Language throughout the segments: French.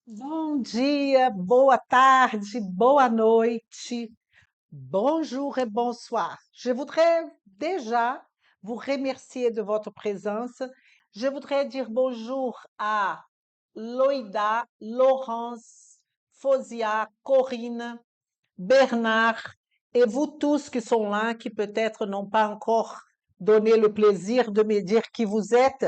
Bom dia, boa tarde, boa noite, bonjour et bonsoir. Je voudrais déjà vous remercier de votre présence. Je voudrais dire bonjour à Loïda, Laurence, Fosia, Corinne, Bernard et vous tous qui sont là, qui peut-être n'ont pas encore donné le plaisir de me dire qui vous êtes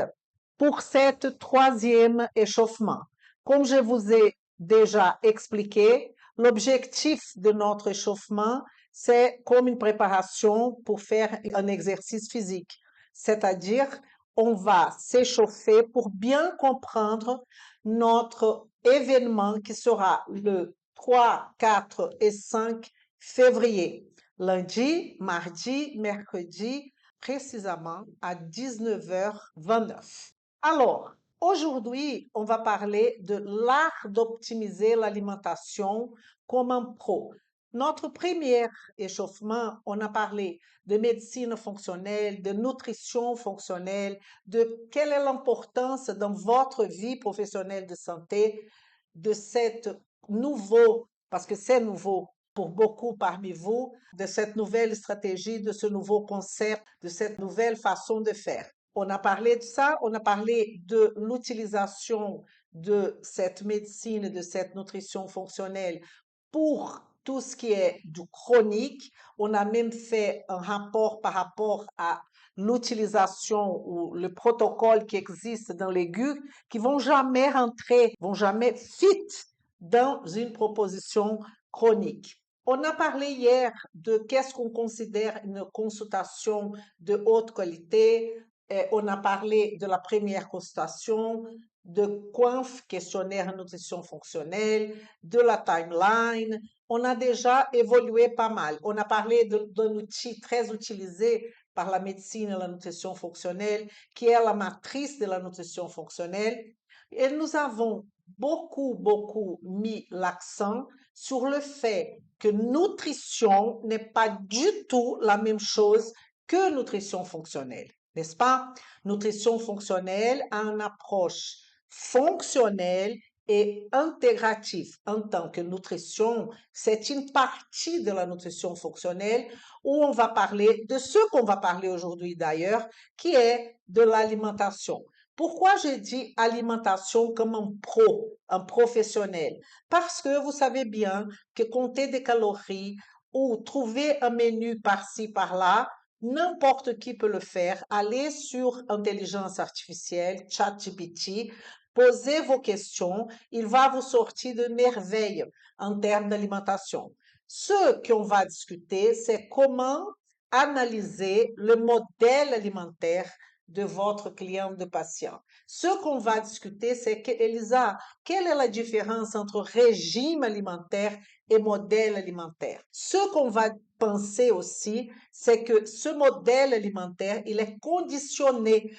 pour cette troisième échauffement. Comme je vous ai déjà expliqué, l'objectif de notre échauffement, c'est comme une préparation pour faire un exercice physique. C'est-à-dire, on va s'échauffer pour bien comprendre notre événement qui sera le 3, 4 et 5 février. Lundi, mardi, mercredi, précisément à 19h29. Alors, aujourd'hui, on va parler de l'art d'optimiser l'alimentation comme un pro. Notre premier échauffement, on a parlé de médecine fonctionnelle, de nutrition fonctionnelle, de quelle est l'importance dans votre vie professionnelle de santé de cette nouveau, parce que c'est nouveau pour beaucoup parmi vous, de cette nouvelle stratégie, de ce nouveau concept, de cette nouvelle façon de faire. On a parlé de ça, on a parlé de l'utilisation de cette médecine, de cette nutrition fonctionnelle pour tout ce qui est du chronique. On a même fait un rapport par rapport à l'utilisation ou le protocole qui existe dans les GUC qui vont jamais rentrer, vont jamais fit dans une proposition chronique. On a parlé hier de qu'est-ce qu'on considère une consultation de haute qualité. Et on a parlé de la première consultation, de QUANF, questionnaire nutrition fonctionnelle, de la timeline. On a déjà évolué pas mal. On a parlé d'un outil très utilisé par la médecine et la nutrition fonctionnelle, qui est la matrice de la nutrition fonctionnelle. Et nous avons beaucoup mis l'accent sur le fait que nutrition n'est pas du tout la même chose que nutrition fonctionnelle, n'est-ce pas? Nutrition fonctionnelle a une approche fonctionnelle et intégrative en tant que nutrition. C'est une partie de la nutrition fonctionnelle où on va parler de ce qu'on va parler aujourd'hui d'ailleurs, qui est de l'alimentation. Pourquoi j'ai dit alimentation comme un pro, un professionnel? Parce que vous savez bien que compter des calories ou trouver un menu par-ci, par-là, n'importe qui peut le faire. Allez sur intelligence artificielle, ChatGPT, posez vos questions, il va vous sortir de merveilles en termes d'alimentation. Ce qu'on va discuter, c'est comment analyser le modèle alimentaire de votre client de patient. Ce qu'on va discuter, c'est que, Elisa, quelle est la différence entre régime alimentaire et modèle alimentaire? Ce qu'on va penser aussi, c'est que ce modèle alimentaire, il est conditionné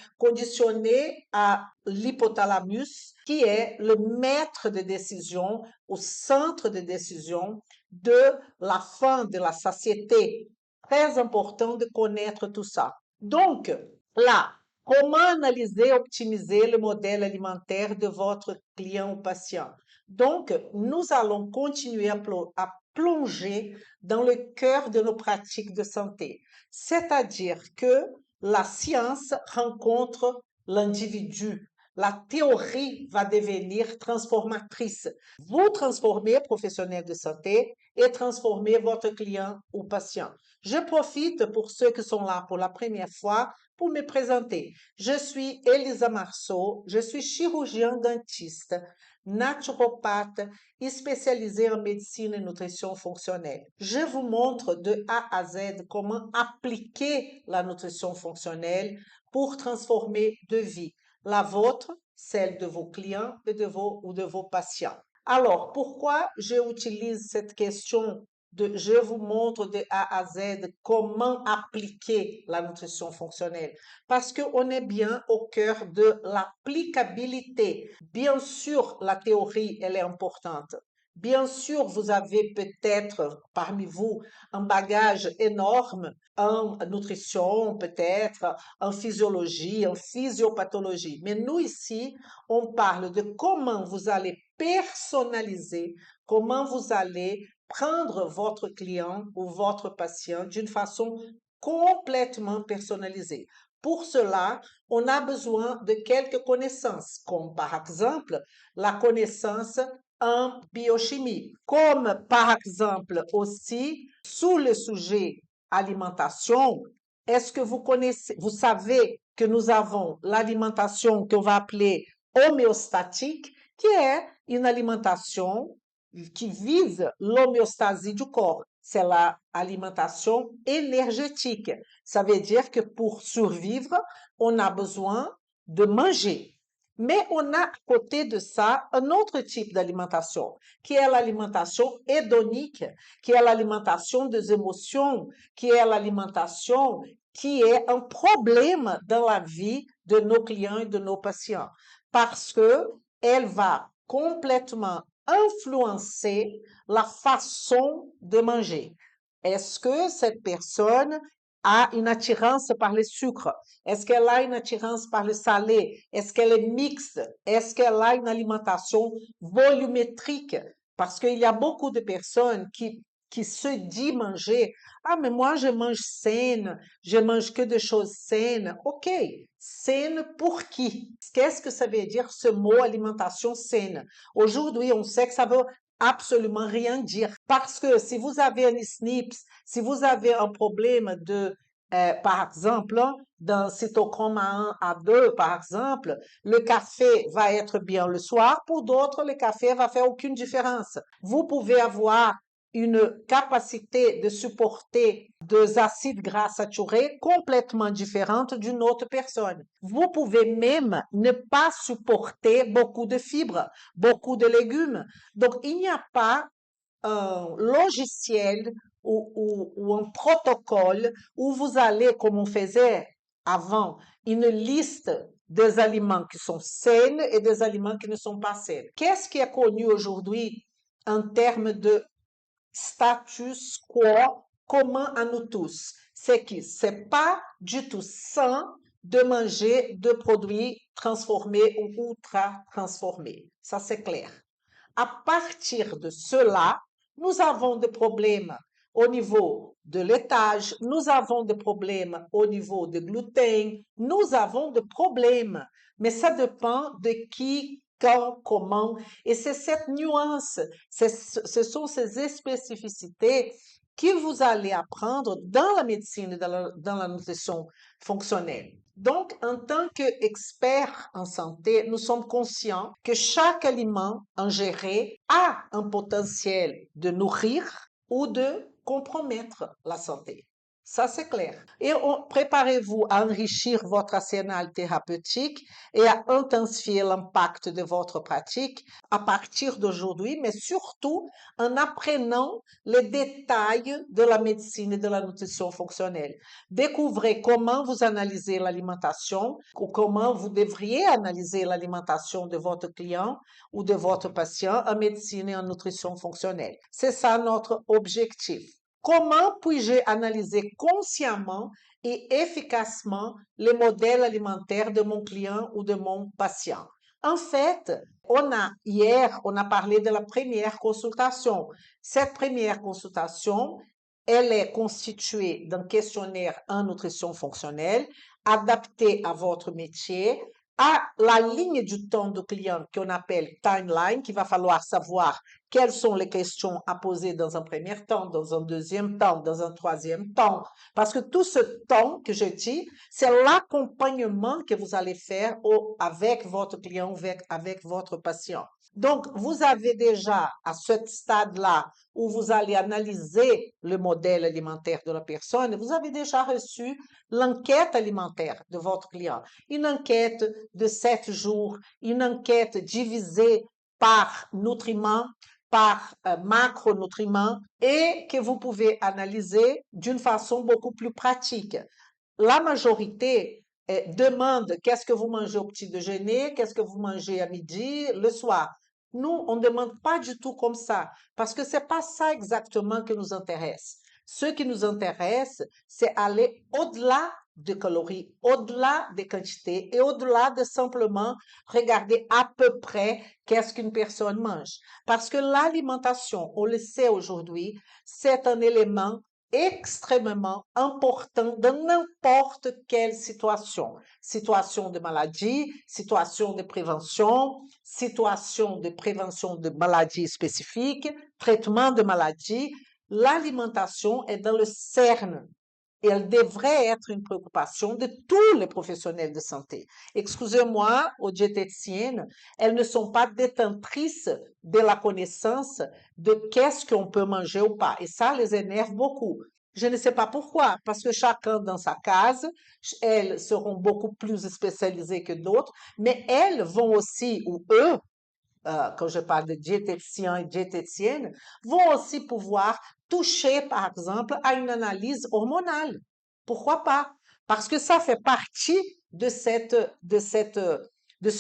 à l'hypothalamus, qui est le maître de décision, au centre de décision de la faim, de la satiété. Très important de connaître tout ça. Donc, là, comment analyser, optimiser le modèle alimentaire de votre client ou patient? Donc, nous allons continuer à plonger dans le cœur de nos pratiques de santé, c'est-à-dire que la science rencontre l'individu. La théorie va devenir transformatrice. Vous transformez professionnel de santé et transformez votre client ou patient. Je profite pour ceux qui sont là pour la première fois pour me présenter. Je suis Elisa Marceau, je suis chirurgien dentiste, naturopathe et spécialisée en médecine et nutrition fonctionnelle. Je vous montre de A à Z comment appliquer la nutrition fonctionnelle pour transformer de vie, la vôtre, celle de vos clients et de vos patients. Alors, pourquoi j'utilise cette question de je vous montre de A à Z comment appliquer la nutrition fonctionnelle? Parce qu'on est bien au cœur de l'applicabilité. Bien sûr, la théorie, elle est importante, Bien sûr, vous avez peut-être parmi vous un bagage énorme en nutrition, peut-être en physiologie, en physiopathologie. Mais nous ici, on parle de comment vous allez personnaliser, comment vous allez prendre votre client ou votre patient d'une façon complètement personnalisée. Pour cela, on a besoin de quelques connaissances, comme par exemple la connaissance en biochimie, comme par exemple aussi sous le sujet alimentation. Est-ce que vous connaissez, vous savez que nous avons l'alimentation qu'on va appeler homéostatique, qui est une alimentation qui vise l'homéostasie du corps. C'est l'alimentation énergétique. Ça veut dire que pour survivre, on a besoin de manger. Mais on a à côté de ça un autre type d'alimentation, qui est l'alimentation hédonique, qui est l'alimentation des émotions, qui est l'alimentation qui est un problème dans la vie de nos clients et de nos patients, parce que elle va complètement influencer la façon de manger. Est-ce que cette personne a une attirance par le sucre? Est-ce qu'elle a une attirance par le salé? Est-ce qu'elle est mixte? Est-ce qu'elle a une alimentation volumétrique? Parce qu'il y a beaucoup de personnes qui se disent manger. Ah, mais moi, je mange saine, je mange que des choses saines. OK, saine pour qui? Qu'est-ce que ça veut dire ce mot alimentation saine? Aujourd'hui, on sait que ça veut absolument rien dire. Parce que si vous avez un SNPs, si vous avez un problème de, par exemple, d'un cytochrome A1, A2, par exemple, le café va être bien le soir. Pour d'autres, le café va faire aucune différence. Vous pouvez avoir une capacité de supporter des acides gras saturés complètement différente d'une autre personne. Vous pouvez même ne pas supporter beaucoup de fibres, beaucoup de légumes. Donc, il n'y a pas un logiciel ou un protocole où vous allez, comme on faisait avant, une liste des aliments qui sont sains et des aliments qui ne sont pas sains. Qu'est-ce qui est connu aujourd'hui en termes de status quo commun à nous tous? C'est que c'est pas du tout sain de manger de produits transformés ou ultra transformés. Ça, c'est clair. À partir de cela, nous avons des problèmes au niveau de laitage, nous avons des problèmes au niveau de gluten, nous avons des problèmes, mais ça dépend de qui, quand, comment, et c'est cette nuance, ce sont ces spécificités que vous allez apprendre dans la médecine et dans la nutrition fonctionnelle. Donc, en tant qu'experts en santé, nous sommes conscients que chaque aliment ingéré a un potentiel de nourrir ou de compromettre la santé. Ça, c'est clair. Et préparez-vous à enrichir votre arsenal thérapeutique et à intensifier l'impact de votre pratique à partir d'aujourd'hui, mais surtout en apprenant les détails de la médecine et de la nutrition fonctionnelle. Découvrez comment vous analysez l'alimentation ou comment vous devriez analyser l'alimentation de votre client ou de votre patient en médecine et en nutrition fonctionnelle. C'est ça notre objectif. Comment puis-je analyser consciemment et efficacement les modèles alimentaires de mon client ou de mon patient? En fait, hier, on a parlé de la première consultation. Cette première consultation, elle est constituée d'un questionnaire en nutrition fonctionnelle adapté à votre métier, à la ligne du temps du client qu'on appelle timeline, qu'il va falloir savoir quelles sont les questions à poser dans un premier temps, dans un deuxième temps, dans un troisième temps. Parce que tout ce temps que je dis, c'est l'accompagnement que vous allez faire avec votre client, avec votre patient. Donc, vous avez déjà à ce stade-là où vous allez analyser le modèle alimentaire de la personne, vous avez déjà reçu l'enquête alimentaire de votre client. Une enquête de 7 jours, une enquête divisée par nutriments, par macronutriments et que vous pouvez analyser d'une façon beaucoup plus pratique. La majorité demande qu'est-ce que vous mangez au petit déjeuner, qu'est-ce que vous mangez à midi, le soir. Nous, on ne demande pas du tout comme ça, parce que c'est pas ça exactement qui nous intéresse. Ce qui nous intéresse, c'est aller au-delà des calories, au-delà des quantités et au-delà de simplement regarder à peu près qu'est-ce qu'une personne mange. Parce que l'alimentation, on le sait aujourd'hui, c'est un élément extrêmement important dans n'importe quelle situation. Situation de maladie, situation de prévention, situation de prévention de maladies spécifiques, traitement de maladies. L'alimentation est dans le cerne et elle devrait être une préoccupation de tous les professionnels de santé. Excusez-moi, aux diététiciennes, elles ne sont pas détentrices de la connaissance de qu'est-ce qu'on peut manger ou pas. Et ça les énerve beaucoup. Je ne sais pas pourquoi, parce que chacun dans sa case, elles seront beaucoup plus spécialisées que d'autres, mais elles vont aussi, ou eux, quand je parle de diététiciens et diététiciennes, vont aussi pouvoir toucher, par exemple, à une analyse hormonale. Pourquoi pas? Parce que ça fait partie de ce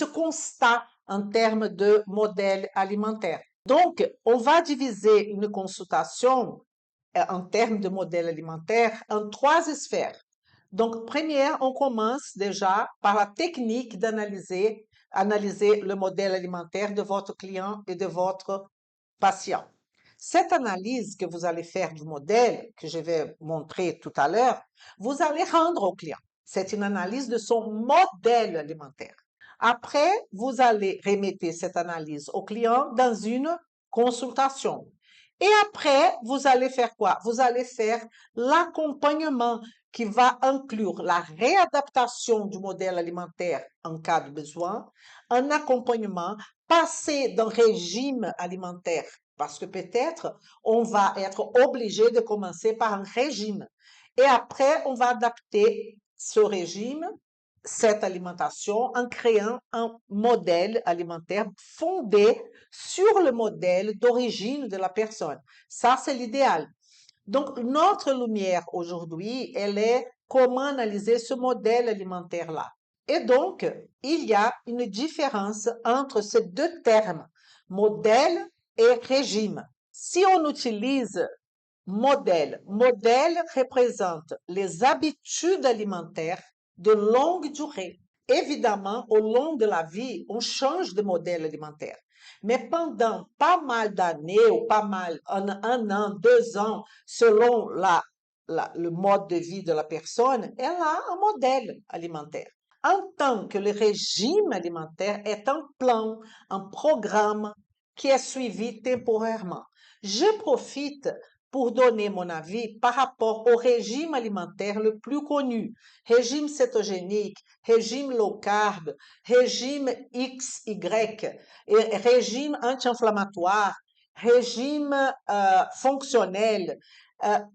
constat en termes de modèle alimentaire. Donc, on va diviser une consultation en termes de modèle alimentaire en trois sphères. Donc, première, on commence déjà par la technique analyser le modèle alimentaire de votre client et de votre patient. Cette analyse que vous allez faire du modèle, que je vais montrer tout à l'heure, vous allez rendre au client. C'est une analyse de son modèle alimentaire. Après, vous allez remettre cette analyse au client dans une consultation. Et après, vous allez faire quoi? Vous allez faire l'accompagnement qui va inclure la réadaptation du modèle alimentaire en cas de besoin, un accompagnement, passer d'un régime alimentaire, parce que peut-être on va être obligé de commencer par un régime. Et après, on va adapter ce régime, cette alimentation, en créant un modèle alimentaire fondé sur le modèle d'origine de la personne. Ça, c'est l'idéal. Donc, notre lumière aujourd'hui, elle est comment analyser ce modèle alimentaire-là. Et donc, il y a une différence entre ces deux termes, modèle et régime. Si on utilise modèle, modèle représente les habitudes alimentaires de longue durée. Évidemment, au long de la vie, on change de modèle alimentaire. Mais pendant pas mal d'années ou pas mal, un an, 2 ans, selon le mode de vie de la personne, elle a un modèle alimentaire. En tant que le régime alimentaire est un plan, un programme qui est suivi temporairement. Je profite pour donner mon avis par rapport au régime alimentaire le plus connu, régime cétogénique, régime low carb, régime XY, régime anti-inflammatoire, régime fonctionnel.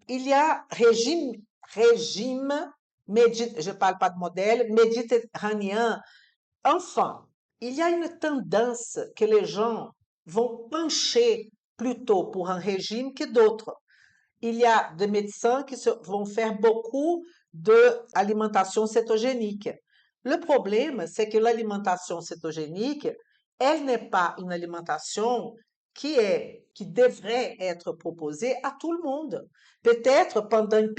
Il y a régime, je ne parle pas de modèle, méditerranéen. Enfin, il y a une tendance que les gens vont pencher plutôt pour un régime que d'autres. Il y a des médecins qui vont faire beaucoup d'alimentation cétogénique. Le problème, c'est que l'alimentation cétogénique, elle n'est pas une alimentation qui devrait être proposée à tout le monde. Peut-être pendant une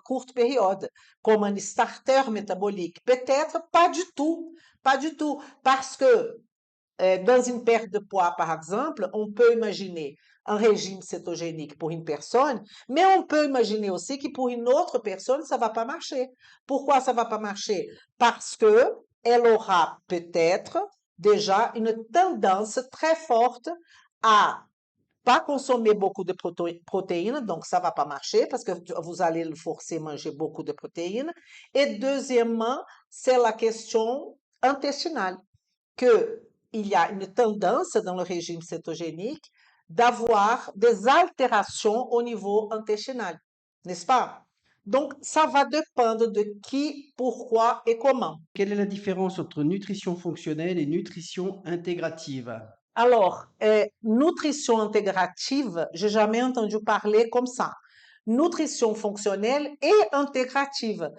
courte période, comme un starter métabolique. Peut-être pas du tout. Pas du tout. Parce que dans une perte de poids, par exemple, on peut imaginer un régime cétogénique pour une personne, mais on peut imaginer aussi que pour une autre personne, ça va pas marcher. Pourquoi ça va pas marcher? Parce que elle aura peut-être déjà une tendance très forte à pas consommer beaucoup de protéines, donc ça va pas marcher parce que vous allez le forcer à manger beaucoup de protéines. Et deuxièmement, c'est la question intestinale qu'il y a une tendance dans le régime cétogénique d'avoir des altérations au niveau intestinal, n'est-ce pas? Donc, ça va dépendre de qui, pourquoi et comment. Quelle est la différence entre nutrition fonctionnelle et nutrition intégrative? Alors, nutrition intégrative, j'ai jamais entendu parler comme ça. Nutrition fonctionnelle et intégrative.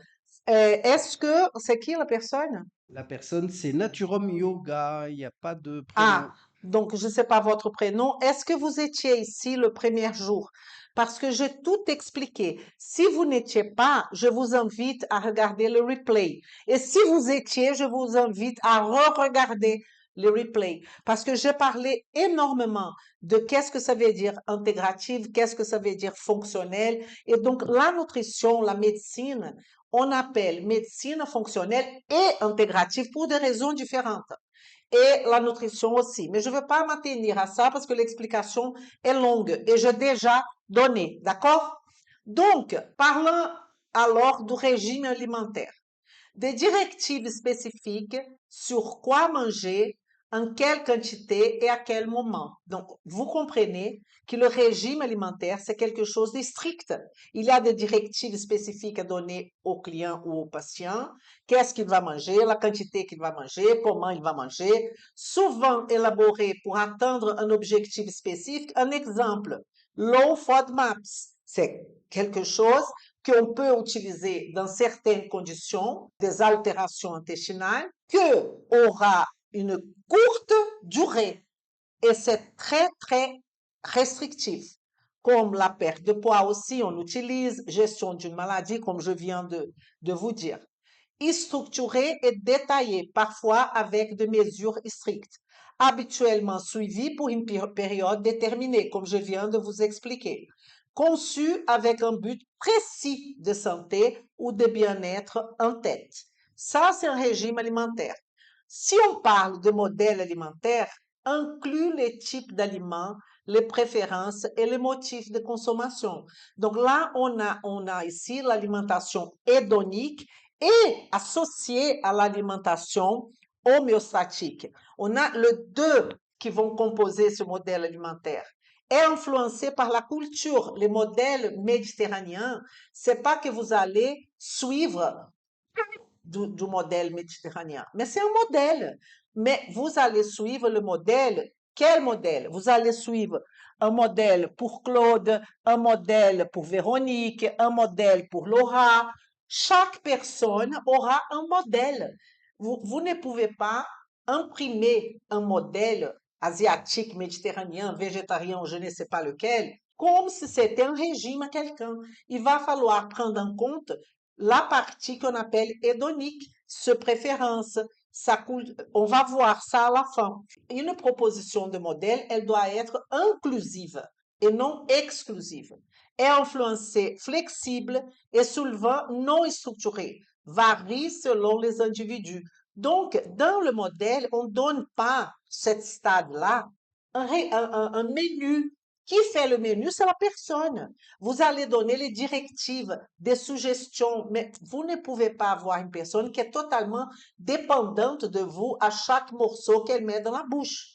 Est-ce que c'est qui la personne? La personne, c'est Naturum Yoga, il n'y a pas de Ah, prénom. Donc, je ne sais pas votre prénom. Est-ce que vous étiez ici le premier jour? Parce que j'ai tout expliqué. Si vous n'étiez pas, je vous invite à regarder le replay. Et si vous étiez, je vous invite à re-regarder le replay. Parce que j'ai parlé énormément de qu'est-ce que ça veut dire intégrative, qu'est-ce que ça veut dire fonctionnel. Et donc, la nutrition, la médecine, on appelle médecine fonctionnelle et intégrative pour des raisons différentes et la nutrition aussi. Mais je ne veux pas m'attenir à ça parce que l'explication est longue et j'ai déjà donné, d'accord? Donc, parlons alors du régime alimentaire. Des directives spécifiques sur quoi manger, en quelle quantité et à quel moment. Donc, vous comprenez que le régime alimentaire, c'est quelque chose de strict. Il y a des directives spécifiques à donner au client ou au patient. Qu'est-ce qu'il va manger, la quantité qu'il va manger, comment il va manger, souvent élaborées pour atteindre un objectif spécifique. Un exemple, low FODMAPs, c'est quelque chose qu'on peut utiliser dans certaines conditions, des altérations intestinales, que aura une courte durée. Et c'est très, très restrictif. Comme la perte de poids aussi, on utilise, gestion d'une maladie, comme je viens de vous dire. Structuré et détaillé, parfois avec des mesures strictes, habituellement suivies pour une période déterminée, comme je viens de vous expliquer, conçu avec un but précis de santé ou de bien-être en tête. Ça, c'est un régime alimentaire. Si on parle de modèle alimentaire, inclut les types d'aliments, les préférences et les motifs de consommation. Donc là, on a ici l'alimentation hédonique et associée à l'alimentation homéostatique. On a les deux qui vont composer ce modèle alimentaire. Est influencé par la culture. Les modèles méditerranéens, c'est pas que vous allez suivre du modèle méditerranéen, mais c'est un modèle. Mais vous allez suivre le modèle. Quel modèle? Vous allez suivre un modèle pour Claude, un modèle pour Véronique, un modèle pour Laura. Chaque personne aura un modèle. Vous ne pouvez pas imprimer un modèle asiatique, méditerranéen, végétarien, je ne sais pas lequel, comme si c'était un régime à quelqu'un. Il va falloir prendre en compte la partie qu'on appelle hédonique, ses préférences. On va voir ça à la fin. Une proposition de modèle, elle doit être inclusive et non exclusive. Est influencée, flexible et souvent non structurée, varie selon les individus. Donc, dans le modèle, on ne donne pas cette stade-là un menu. Qui fait le menu? C'est la personne. Vous allez donner les directives, des suggestions, mais vous ne pouvez pas avoir une personne qui est totalement dépendante de vous à chaque morceau qu'elle met dans la bouche.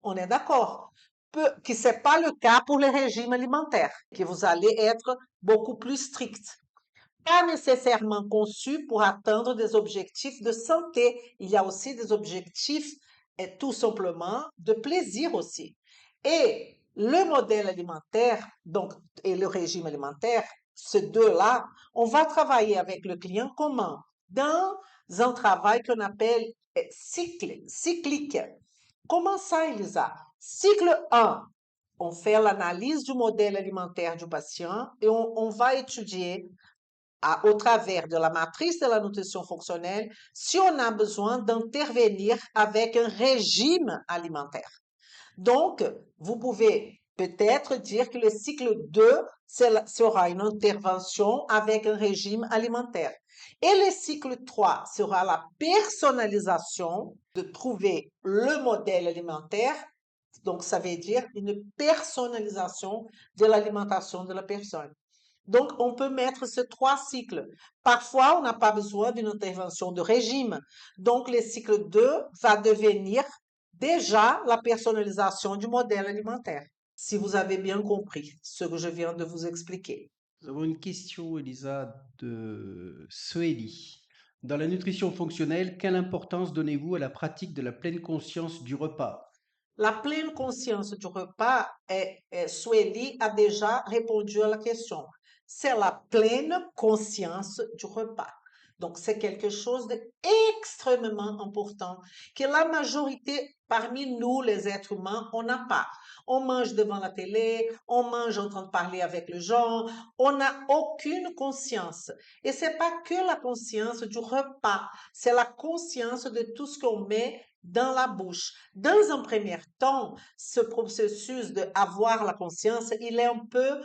On est d'accord? Que ce n'est pas le cas pour les régimes alimentaires, que vous allez être beaucoup plus strict. Pas nécessairement conçu pour atteindre des objectifs de santé. Il y a aussi des objectifs, et tout simplement, de plaisir aussi. Et le modèle alimentaire, donc, et le régime alimentaire, ces deux-là, on va travailler avec le client comment? Dans un travail qu'on appelle cyclique. Comment ça, Elisa? Cycle 1, on fait l'analyse du modèle alimentaire du patient et on va étudier au travers de la matrice de la nutrition fonctionnelle si on a besoin d'intervenir avec un régime alimentaire. Donc, vous pouvez peut-être dire que le cycle 2 sera une intervention avec un régime alimentaire. Et le cycle 3 sera la personnalisation de trouver le modèle alimentaire. Donc, ça veut dire une personnalisation de l'alimentation de la personne. Donc, on peut mettre ces trois cycles. Parfois, on n'a pas besoin d'une intervention de régime. Donc, le cycle 2 va devenir déjà la personnalisation du modèle alimentaire, si vous avez bien compris ce que je viens de vous expliquer. Nous avons une question, Elisa, de Soélie. Dans la nutrition fonctionnelle, quelle importance donnez-vous à la pratique de la pleine conscience du repas? La pleine conscience du repas, Sueli a déjà répondu à la question. C'est la pleine conscience du repas. Donc, c'est quelque chose d'extrêmement important que la majorité parmi nous, les êtres humains, on n'a pas. On mange devant la télé, on mange en train de parler avec les gens, on n'a aucune conscience. Et c'est pas que la conscience du repas, c'est la conscience de tout ce qu'on met dans la bouche. Dans un premier temps, ce processus d'avoir la conscience, il est un peu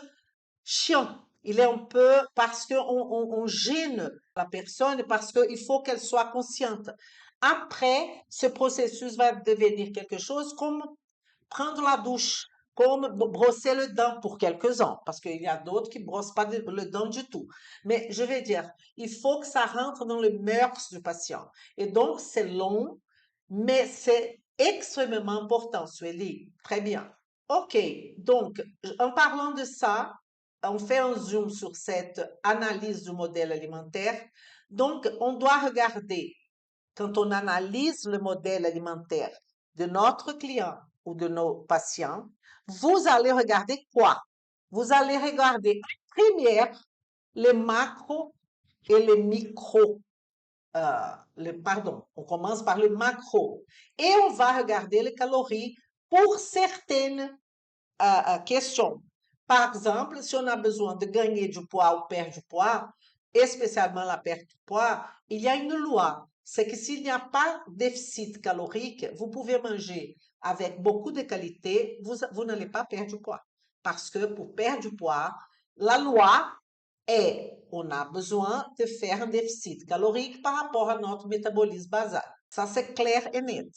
chiant. Il est un peu parce qu'on gêne la personne, parce qu'il faut qu'elle soit consciente. Après, ce processus va devenir quelque chose comme prendre la douche, comme brosser le dent pour quelques-uns, parce qu'il y a d'autres qui ne brossent pas le dent du tout. Mais je vais dire, il faut que ça rentre dans le mœurs du patient. Et donc, c'est long, mais c'est extrêmement important, Sueli. Très bien. OK, donc, en parlant de ça, on fait un zoom sur cette analyse du modèle alimentaire. Donc, on doit regarder, quand on analyse le modèle alimentaire de notre client ou de nos patients, vous allez regarder quoi? Vous allez regarder en première les macros et les micros. Pardon, on commence par le macro et on va regarder les calories pour certaines questions. Par exemple, si on a besoin de gagner du poids ou perdre du poids, especialmente la perte de poids, il y a une loi. C'est que s'il n'y a pas de déficit calorique, vous pouvez manger avec beaucoup de qualité, vous n'allez pas perdre du poids. Parce que pour perdre du poids, la loi est, on a besoin de faire un déficit calorique par rapport à notre métabolisme basal. Ça, c'est clair et net.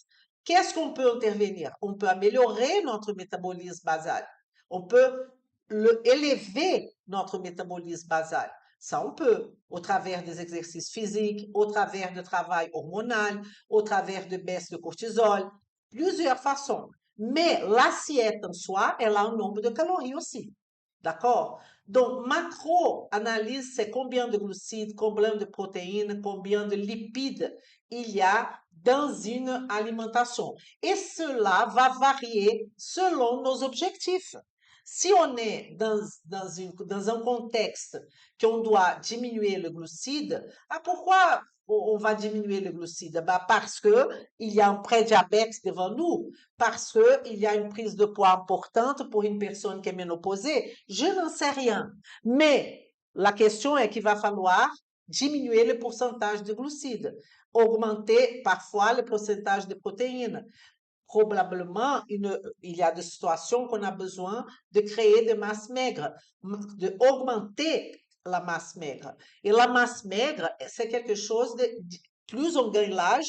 Qu'est-ce qu'on peut intervenir? On peut améliorer notre métabolisme basal. On peut élever notre métabolisme basal. Ça, on peut, au travers des exercices physiques, au travers de travail hormonal, au travers de baisse de cortisol, plusieurs façons. Mais l'assiette en soi, elle a un nombre de calories aussi. D'accord? Donc, macro-analyse, c'est combien de glucides, combien de protéines, combien de lipides il y a dans une alimentation. Et cela va varier selon nos objectifs. Si on est dans un contexte qu'on doit diminuer le glucide, pourquoi on va diminuer le glucide? Parce qu'il y a un prédiabète devant nous, parce qu'il y a une prise de poids importante pour une personne qui est ménopausée. Je n'en sais rien. Mais la question est qu'il va falloir diminuer le pourcentage de glucides, augmenter parfois le pourcentage de protéines. Probablement, il y a des situations qu'on a besoin de créer de masse maigre, d'augmenter la masse maigre. Et la masse maigre, c'est quelque chose de, plus on gagne l'âge,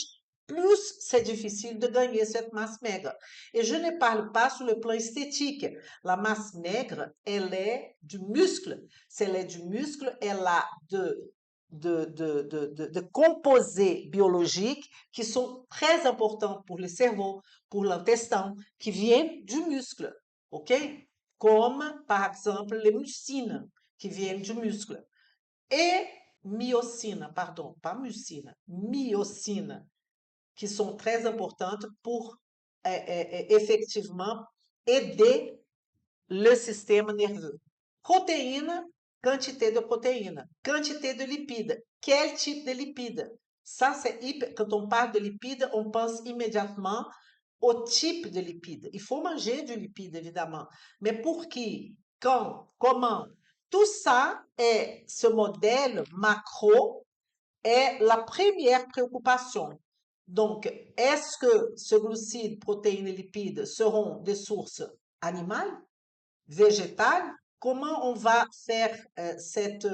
plus c'est difficile de gagner cette masse maigre. Et je ne parle pas sur le plan esthétique. La masse maigre, elle est du muscle. Si elle est du muscle, elle a de composés biologiques qui sont très importants pour le cerveau, pour l'intestin, qui viennent du muscle, ok? Comme, par exemple, les mucines, qui viennent du muscle. Et myocine, pardon, pas mucine, myocine, qui sont très importantes pour effectivement aider le système nerveux. Protéines, quantité de protéines, quantité de lipides. Quel type de lipides? Ça, quand on parle de lipides, on pense immédiatement au type de lipides. Il faut manger du lipide, évidemment. Mais pour qui? Quand? Comment? Tout ça est ce modèle macro est la première préoccupation. Donc, est-ce que ce glucide, protéines et lipides seront des sources animales, végétales? Comment on va faire cette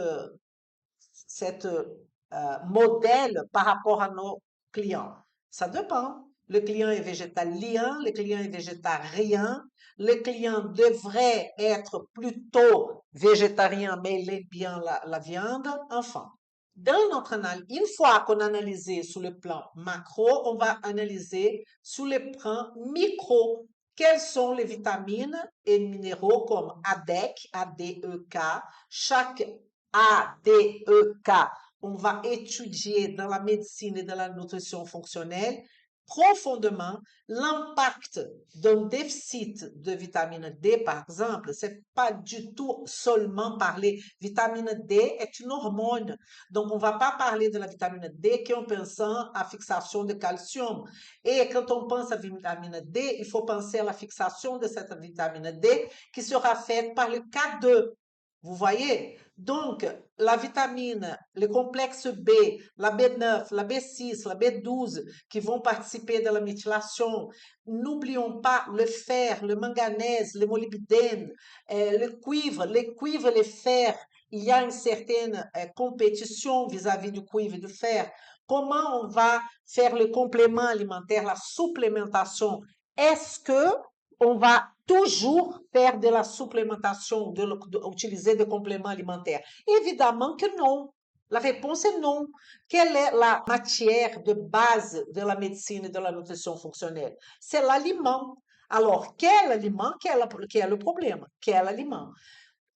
modèle par rapport à nos clients? Ça dépend. Le client est végétalien, le client est végétarien, le client devrait être plutôt végétarien, mais il aime bien la viande, enfin. Dans notre analyse, une fois qu'on a analysé sur le plan macro, on va analyser sur le plan micro. Quelles sont les vitamines et minéraux comme ADEC, ADEK, chaque ADEK, on va étudier dans la médecine et dans la nutrition fonctionnelle profondément l'impact d'un déficit de vitamine D, par exemple. C'est pas du tout seulement parler. Vitamine D est une hormone. Donc, on va pas parler de la vitamine D qu'en pensant à fixation de calcium. Et quand on pense à vitamine D, il faut penser à la fixation de cette vitamine D qui sera faite par le K2. Vous voyez? Donc, la vitamine, le complexe B, la B9, la B6, la B12 qui vont participer de la méthylation. N'oublions pas le fer, le manganèse, le molybdène, le cuivre, le fer. Il y a une certaine compétition vis-à-vis du cuivre et du fer. Comment on va faire le complément alimentaire, la supplémentation? Est-ce que on va toujours faire de la supplémentation, utiliser des compléments alimentaires? Évidemment que non. La réponse est non. Quelle est la matière de base de la médecine et de la nutrition fonctionnelle? C'est l'aliment. Alors, quel aliment? Quel est le problème? Quel aliment?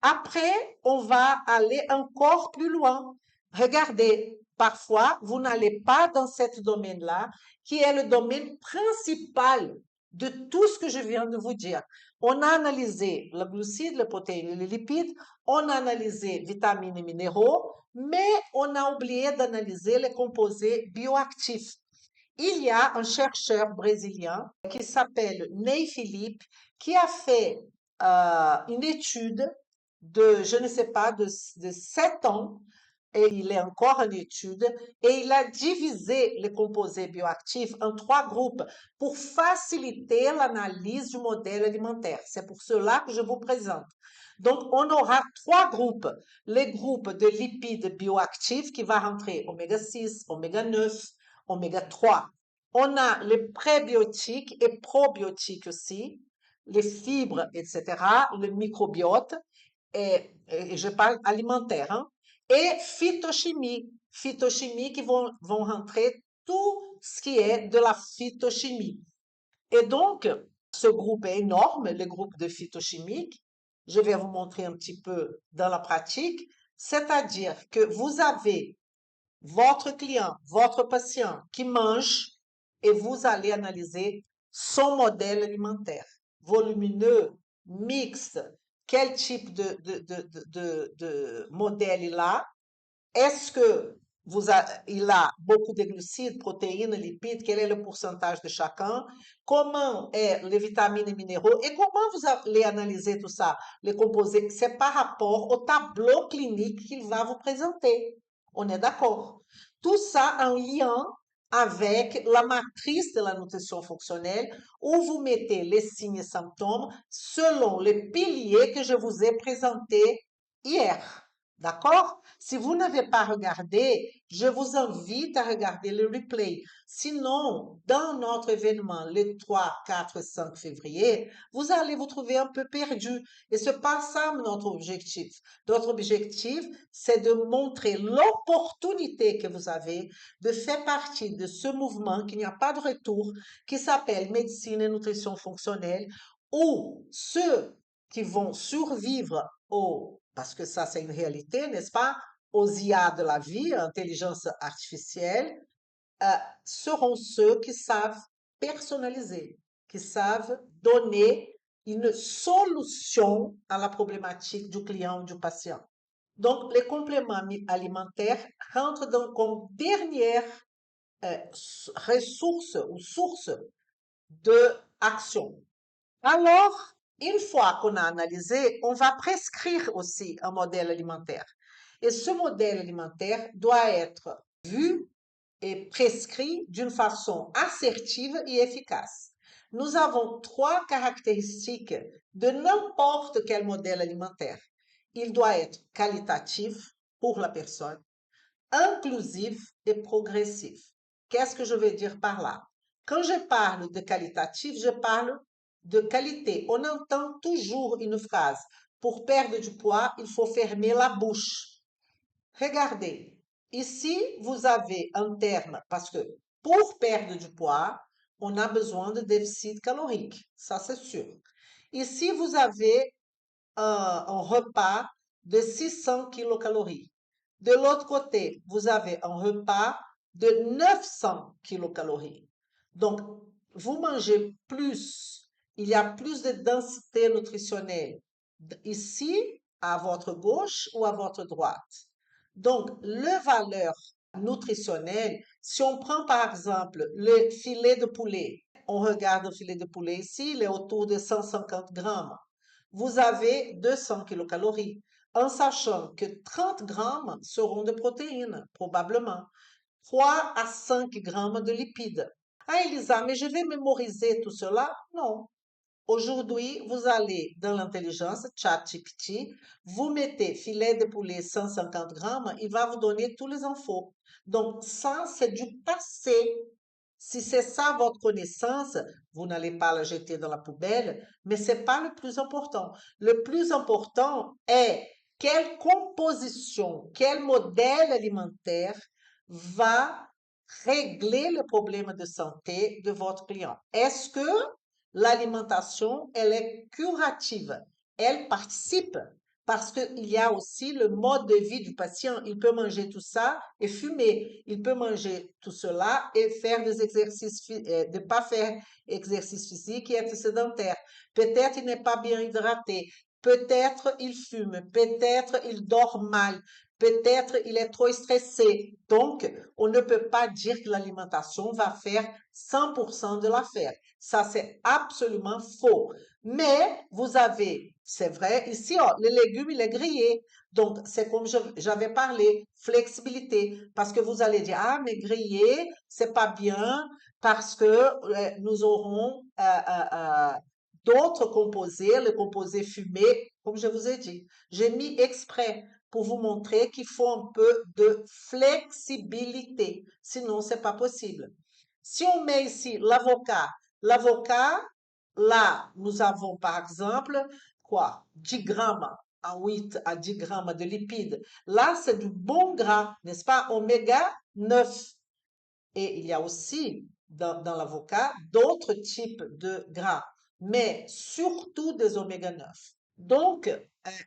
Après, on va aller encore plus loin. Regardez, parfois, vous n'allez pas dans ce domaine-là, qui est le domaine principal de tout ce que je viens de vous dire. On a analysé le glucide, les protéines et les lipides, on a analysé vitamines et minéraux, mais on a oublié d'analyser les composés bioactifs. Il y a un chercheur brésilien qui s'appelle Ney Philippe qui a fait une étude de, je ne sais pas, de 7 ans, et il est encore en étude, et il a divisé les composés bioactifs en 3 groupes pour faciliter l'analyse du modèle alimentaire. C'est pour cela que je vous présente. Donc, on aura 3 groupes. Les groupes de lipides bioactifs qui va rentrer oméga 6, oméga 9, oméga 3. On a les prébiotiques et probiotiques aussi, les fibres, etc., le microbiote, et je parle alimentaire, hein, et phytochimie. Phytochimie qui vont rentrer tout ce qui est de la phytochimie. Et donc, ce groupe est énorme, le groupe de phytochimiques. Je vais vous montrer un petit peu dans la pratique. C'est-à-dire que vous avez votre client, votre patient qui mange et vous allez analyser son modèle alimentaire, volumineux, mixte, quel type de modèle il a, est-ce que il a beaucoup de glucides, protéines, lipides, quel est le pourcentage de chacun, comment est les vitamines et minéraux et comment vous allez analyser tout ça, les composés, c'est par rapport au tableau clinique qu'il va vous présenter. On est d'accord? Tout ça en lien avec la matrice de la nutrition fonctionnelle où vous mettez les signes et symptômes selon les piliers que je vous ai présentés hier. D'accord? Si vous n'avez pas regardé, je vous invite à regarder le replay. Sinon, dans notre événement le 3, 4, 5 février, vous allez vous trouver un peu perdu. Et ce n'est pas ça notre objectif. Notre objectif, c'est de montrer l'opportunité que vous avez de faire partie de ce mouvement qui n'y a pas de retour, qui s'appelle médecine et nutrition fonctionnelle, où ceux qui vont survivre parce que ça c'est une réalité, n'est-ce pas, aux IA de la vie, intelligence artificielle, euh, seront ceux qui savent personnaliser, qui savent donner une solution à la problématique du client ou du patient. Donc, les compléments alimentaires rentrent comme dernière ressource ou source de action. Alors, une fois qu'on a analysé, on va prescrire aussi un modèle alimentaire. Et ce modèle alimentaire doit être vu et prescrit d'une façon assertive et efficace. Nous avons 3 caractéristiques de n'importe quel modèle alimentaire. Il doit être qualitatif pour la personne, inclusif et progressif. Qu'est-ce que je veux dire par là? Quand je parle de qualitatif, je parle de qualité. On entend toujours une phrase, pour perdre du poids, il faut fermer la bouche. Regardez, ici, vous avez un terme, parce que pour perdre du poids, on a besoin de déficit calorique, ça c'est sûr. Ici, vous avez un repas de 600 kilocalories. De l'autre côté, vous avez un repas de 900 kilocalories. Donc, vous mangez plus, il y a plus de densité nutritionnelle ici, à votre gauche ou à votre droite. Donc, les valeurs nutritionnelles, si on prend par exemple le filet de poulet, on regarde le filet de poulet ici, il est autour de 150 grammes. Vous avez 200 kilocalories, en sachant que 30 grammes seront de protéines, probablement. 3 à 5 grammes de lipides. Ah, Elisa, mais je vais mémoriser tout cela? Non. Aujourd'hui, vous allez dans l'intelligence, ChatGPT, vous mettez filet de poulet 150 grammes, il va vous donner tous les infos. Donc, ça, c'est du passé. Si c'est ça votre connaissance, vous n'allez pas la jeter dans la poubelle, mais c'est pas le plus important. Le plus important est quelle composition, quel modèle alimentaire va régler le problème de santé de votre client. Est-ce que l'alimentation, elle est curative? Elle participe parce qu'il y a aussi le mode de vie du patient. Il peut manger tout ça et fumer. Il peut manger tout cela et faire des exercices, de pas faire exercice physique et être sédentaire. Peut-être il n'est pas bien hydraté. Peut-être il fume. Peut-être il dort mal. Peut-être il est trop stressé. Donc, on ne peut pas dire que l'alimentation va faire 100% de l'affaire. Ça, c'est absolument faux. Mais vous avez, c'est vrai, ici, oh, les légumes, il est grillé. Donc, c'est comme j'avais parlé, flexibilité. Parce que vous allez dire, ah, mais grillé, c'est pas bien parce que nous aurons d'autres composés, les composés fumés, comme je vous ai dit. J'ai mis exprès pour vous montrer qu'il faut un peu de flexibilité. Sinon, c'est pas possible. Si on met ici l'avocat, là, nous avons par exemple quoi? 10 grammes à 8 à 10 grammes de lipides. Là, c'est du bon gras, n'est-ce pas? Oméga 9. Et il y a aussi dans l'avocat d'autres types de gras, mais surtout des oméga 9. Donc,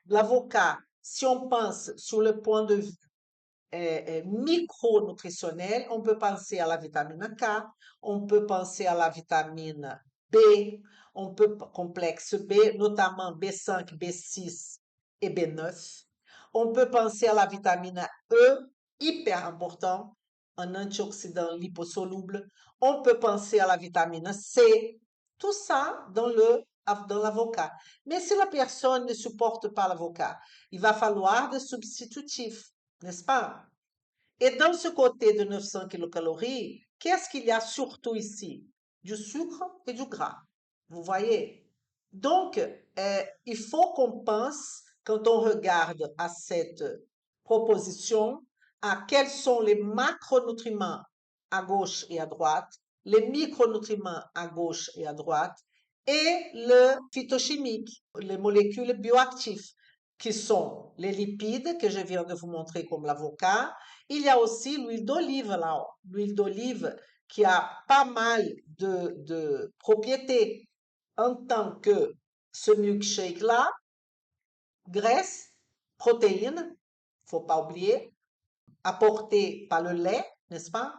l'avocat, si on pense sur le point de vue micronutritionnel, on peut penser à la vitamine K, on peut penser à la vitamine B, on peut complexe B, notamment B5, B6 et B9. On peut penser à la vitamine E, hyper important, un antioxydant liposoluble. On peut penser à la vitamine C, tout ça dans l'avocat. Mais si la personne ne supporte pas l'avocat, il va falloir des substitutifs, n'est-ce pas? Et dans ce côté de 900 kilocalories, qu'est-ce qu'il y a surtout ici? Du sucre et du gras. Vous voyez? Donc, il faut qu'on pense, quand on regarde à cette proposition, à quels sont les macronutriments à gauche et à droite, les micronutriments à gauche et à droite, et le phytochimique, les molécules bioactives, qui sont les lipides que je viens de vous montrer comme l'avocat. Il y a aussi l'huile d'olive là-haut, l'huile d'olive qui a pas mal de propriétés en tant que ce milkshake-là, graisse, protéines, faut pas oublier, apporté par le lait, n'est-ce pas?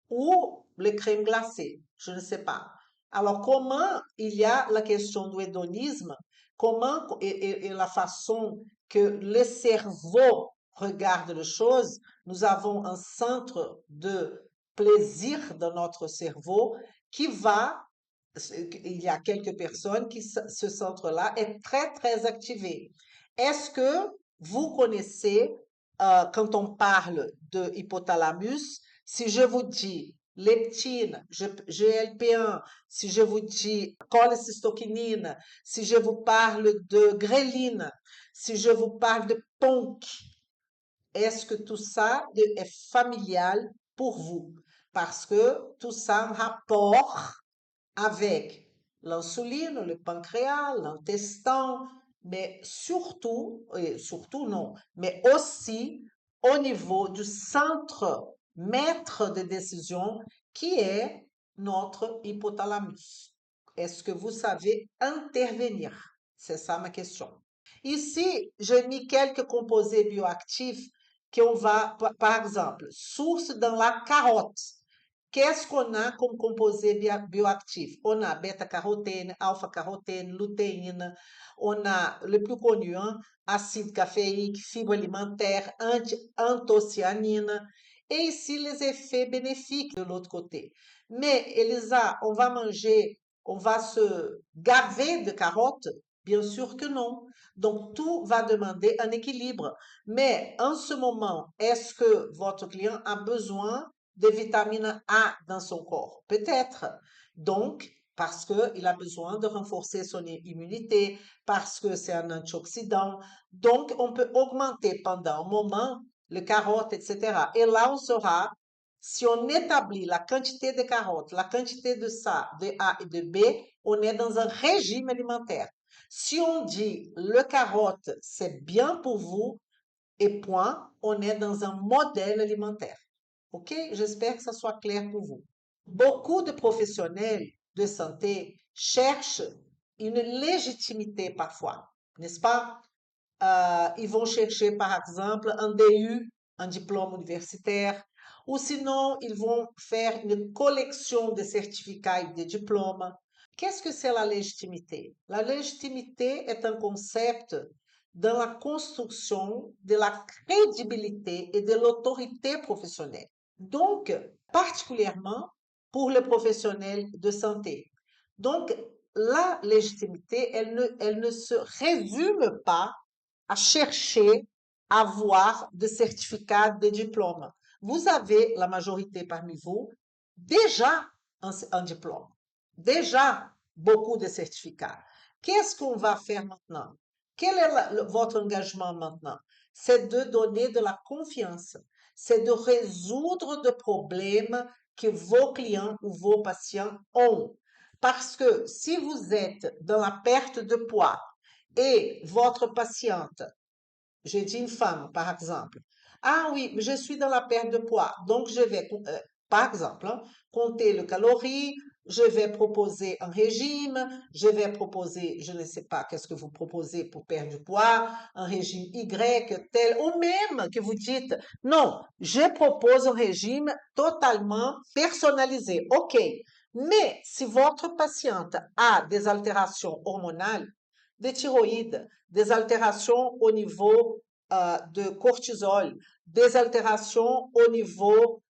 Ou les crèmes glacées, je ne sais pas. Alors, comment il y a la question du hédonisme, comment et la façon que le cerveau regarde les choses, nous avons un centre de plaisir dans notre cerveau qui va, il y a quelques personnes qui, ce centre-là est très, très activé. Est-ce que vous connaissez, quand on parle de hypothalamus, si je vous dis leptine, GLP1, si je vous dis cholécystokinine, si je vous parle de gréline, si je vous parle de PONC, est-ce que tout ça est familial pour vous? Parce que tout ça a un rapport avec l'insuline, le pancréas, l'intestin, mais surtout, et surtout non, mais aussi au niveau du centre maître de décision qui est notre hypothalamus. Est-ce que vous savez intervenir? C'est ça ma question. Ici, j'ai mis quelques composés bioactifs qu'on va, par exemple, source dans la carotte Qu'est-ce qu'on a comme composé bioactif? On a bêta-carotène, alpha-carotène, lutéine, on a le plus connu, hein, acide caféique, fibre alimentaire, anthocyanine, et ici les effets bénéfiques de l'autre côté. Mais Elisa, on va manger, on va se gaver de carottes? Bien sûr que non. Donc tout va demander un équilibre. Mais en ce moment, est-ce que votre client a besoin de vitamine A dans son corps? Peut-être. Donc, parce qu'il a besoin de renforcer son immunité, parce que c'est un antioxydant. Donc, on peut augmenter pendant un moment les carottes, etc. Et là, on saura, si on établit la quantité de carottes, la quantité de ça, de A et de B, on est dans un régime alimentaire. Si on dit le carotte, c'est bien pour vous, et point, on est dans un modèle alimentaire. OK? J'espère que ça soit clair pour vous. Beaucoup de professionnels de santé cherchent une légitimité parfois, n'est-ce pas? Ils vont chercher, par exemple, un DU, un diplôme universitaire, ou sinon, ils vont faire une collection de certificats et de diplômes. Qu'est-ce que c'est la légitimité? La légitimité est un concept dans la construction de la crédibilité et de l'autorité professionnelle. Donc, particulièrement pour les professionnels de santé. Donc, la légitimité, elle ne se résume pas à chercher à avoir des certificats, des diplômes. Vous avez, la majorité parmi vous, déjà un diplôme, déjà beaucoup de certificats. Qu'est-ce qu'on va faire maintenant? Quel est votre engagement maintenant? C'est de donner de la confiance, c'est de résoudre des problèmes que vos clients ou vos patients ont. Parce que si vous êtes dans la perte de poids et votre patiente, j'ai dit une femme par exemple, ah oui, je suis dans la perte de poids, donc je vais, par exemple, hein, compter les calories, je vais proposer un régime, je vais proposer, je ne sais pas qu'est-ce que vous proposez pour perdre du poids, un régime Y, tel, ou même que vous dites, non, je propose un régime totalement personnalisé. OK, mais si votre patiente a des altérations hormonales, des thyroïdes, des altérations au niveau de cortisol, des altérations au niveau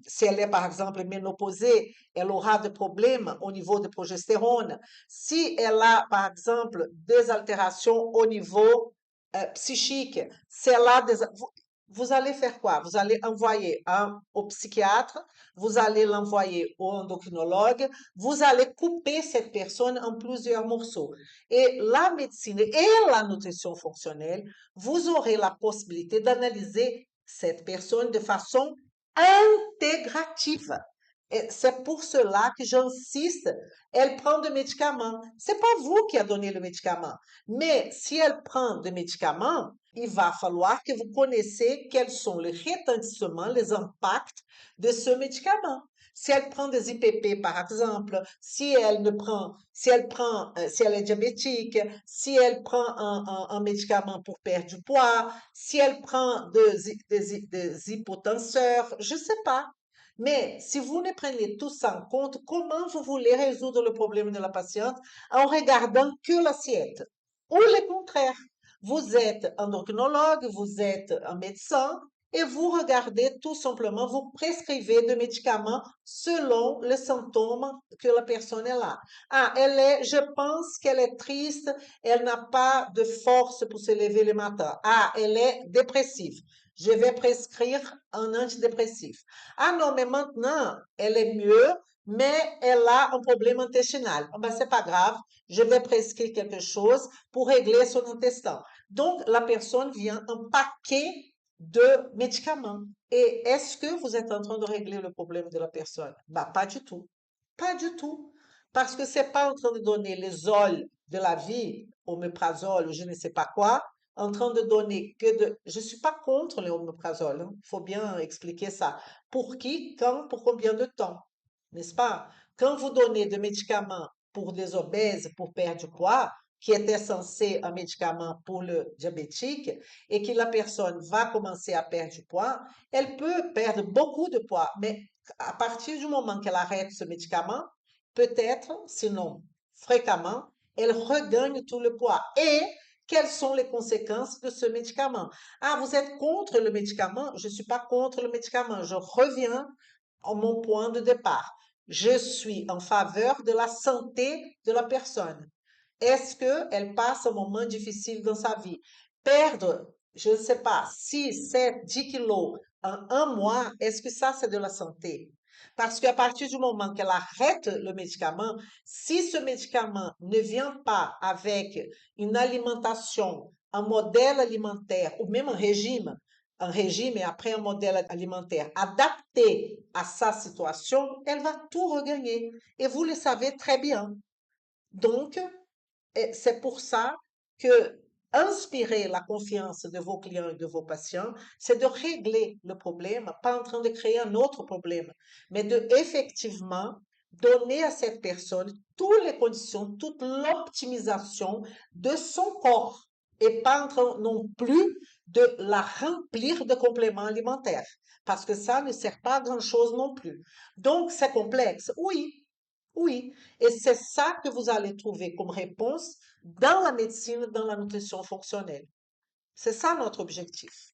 si elle est par exemple ménopausée, elle aura des problèmes au niveau de progestérone. Si elle a par exemple des altérations au niveau psychique, si elle a vous allez faire quoi? Vous allez envoyer au psychiatre, vous allez l'envoyer au endocrinologue, vous allez couper cette personne en plusieurs morceaux. Et la médecine et la nutrition fonctionnelle, vous aurez la possibilité d'analyser cette personne de façon intégrative. Et c'est pour cela que j'insiste, elle prend des médicaments. C'est pas vous qui a donné le médicament. Mais si elle prend des médicaments, il va falloir que vous connaissiez quels sont les retentissements, les impacts de ce médicament. Si elle prend des IPP, par exemple, si elle ne prend, si elle prend, si elle est diabétique, si elle prend un médicament pour perdre du poids, si elle prend des hypotenseurs, je ne sais pas. Mais si vous ne prenez tout ça en compte, comment vous voulez résoudre le problème de la patiente en regardant que l'assiette? Ou le contraire, vous êtes endocrinologue, vous êtes un médecin et vous regardez tout simplement, vous prescrivez des médicaments selon les symptômes que la personne est là. Ah, je pense qu'elle est triste, elle n'a pas de force pour se lever le matin. Ah, elle est dépressive. Je vais prescrire un antidépressif. Ah non, mais maintenant, elle est mieux, mais elle a un problème intestinal. Ah ben, c'est pas grave, je vais prescrire quelque chose pour régler son intestin. Donc, la personne vient un paquet de médicaments. Et est-ce que vous êtes en train de régler le problème de la personne? Bah, pas du tout. Pas du tout. Parce que c'est pas en train de donner les ols de la vie, oméprazole ou je ne sais pas quoi, en train de donner que de... Je suis pas contre les oméprazole, hein. Faut bien expliquer ça. Pour qui, quand, pour combien de temps? N'est-ce pas? Quand vous donnez des médicaments pour des obèses, pour perdre du poids, qui était censé un médicament pour le diabétique, et que la personne va commencer à perdre du poids, elle peut perdre beaucoup de poids, mais à partir du moment qu'elle arrête ce médicament, peut-être, sinon fréquemment, elle regagne tout le poids. Et quelles sont les conséquences de ce médicament? Ah, vous êtes contre le médicament? Je ne suis pas contre le médicament. Je reviens à mon point de départ. Je suis en faveur de la santé de la personne. Est-ce qu'elle passe un moment difficile dans sa vie? Perdre, je ne sais pas, 6, 7, 10 kilos en un mois, est-ce que ça, c'est de la santé? Parce qu'à partir du moment qu'elle arrête le médicament, si ce médicament ne vient pas avec une alimentation, un modèle alimentaire ou même un régime et après un modèle alimentaire adapté à sa situation, elle va tout regagner. Et vous le savez très bien. Donc, et c'est pour ça que inspirer la confiance de vos clients et de vos patients, c'est de régler le problème, pas en train de créer un autre problème, mais de effectivement donner à cette personne toutes les conditions, toute l'optimisation de son corps et pas en train non plus de la remplir de compléments alimentaires parce que ça ne sert pas à grand-chose non plus. Donc, c'est complexe, oui, oui. Et c'est ça que vous allez trouver comme réponse dans la médecine, dans la nutrition fonctionnelle. C'est ça notre objectif.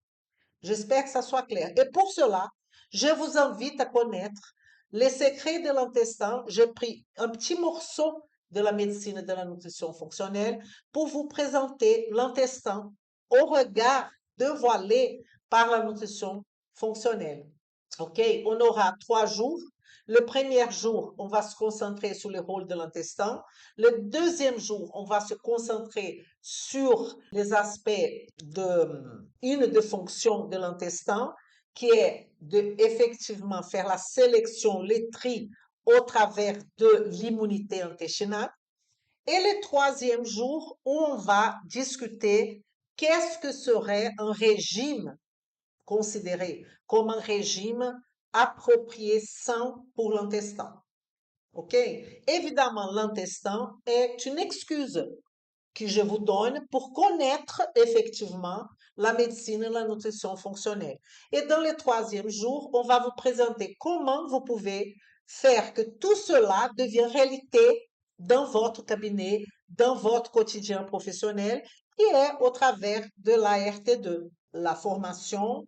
J'espère que ça soit clair. Et pour cela, je vous invite à connaître les secrets de l'intestin. J'ai pris un petit morceau de la médecine et de la nutrition fonctionnelle pour vous présenter l'intestin au regard dévoilé par la nutrition fonctionnelle. OK? On aura 3 jours. Le premier jour, on va se concentrer sur le rôle de l'intestin. Le deuxième jour, on va se concentrer sur les aspects une des fonctions de l'intestin, qui est de effectivement faire la sélection, les tri au travers de l'immunité intestinale. Et le troisième jour, où on va discuter qu'est-ce que serait un régime considéré comme un régime approprié sain pour l'intestin. OK? Évidemment, l'intestin est une excuse que je vous donne pour connaître effectivement la médecine et la nutrition fonctionnelle. Et dans le troisième jour, on va vous présenter comment vous pouvez faire que tout cela devienne réalité dans votre cabinet, dans votre quotidien professionnel, qui est au travers de la RT2, la formation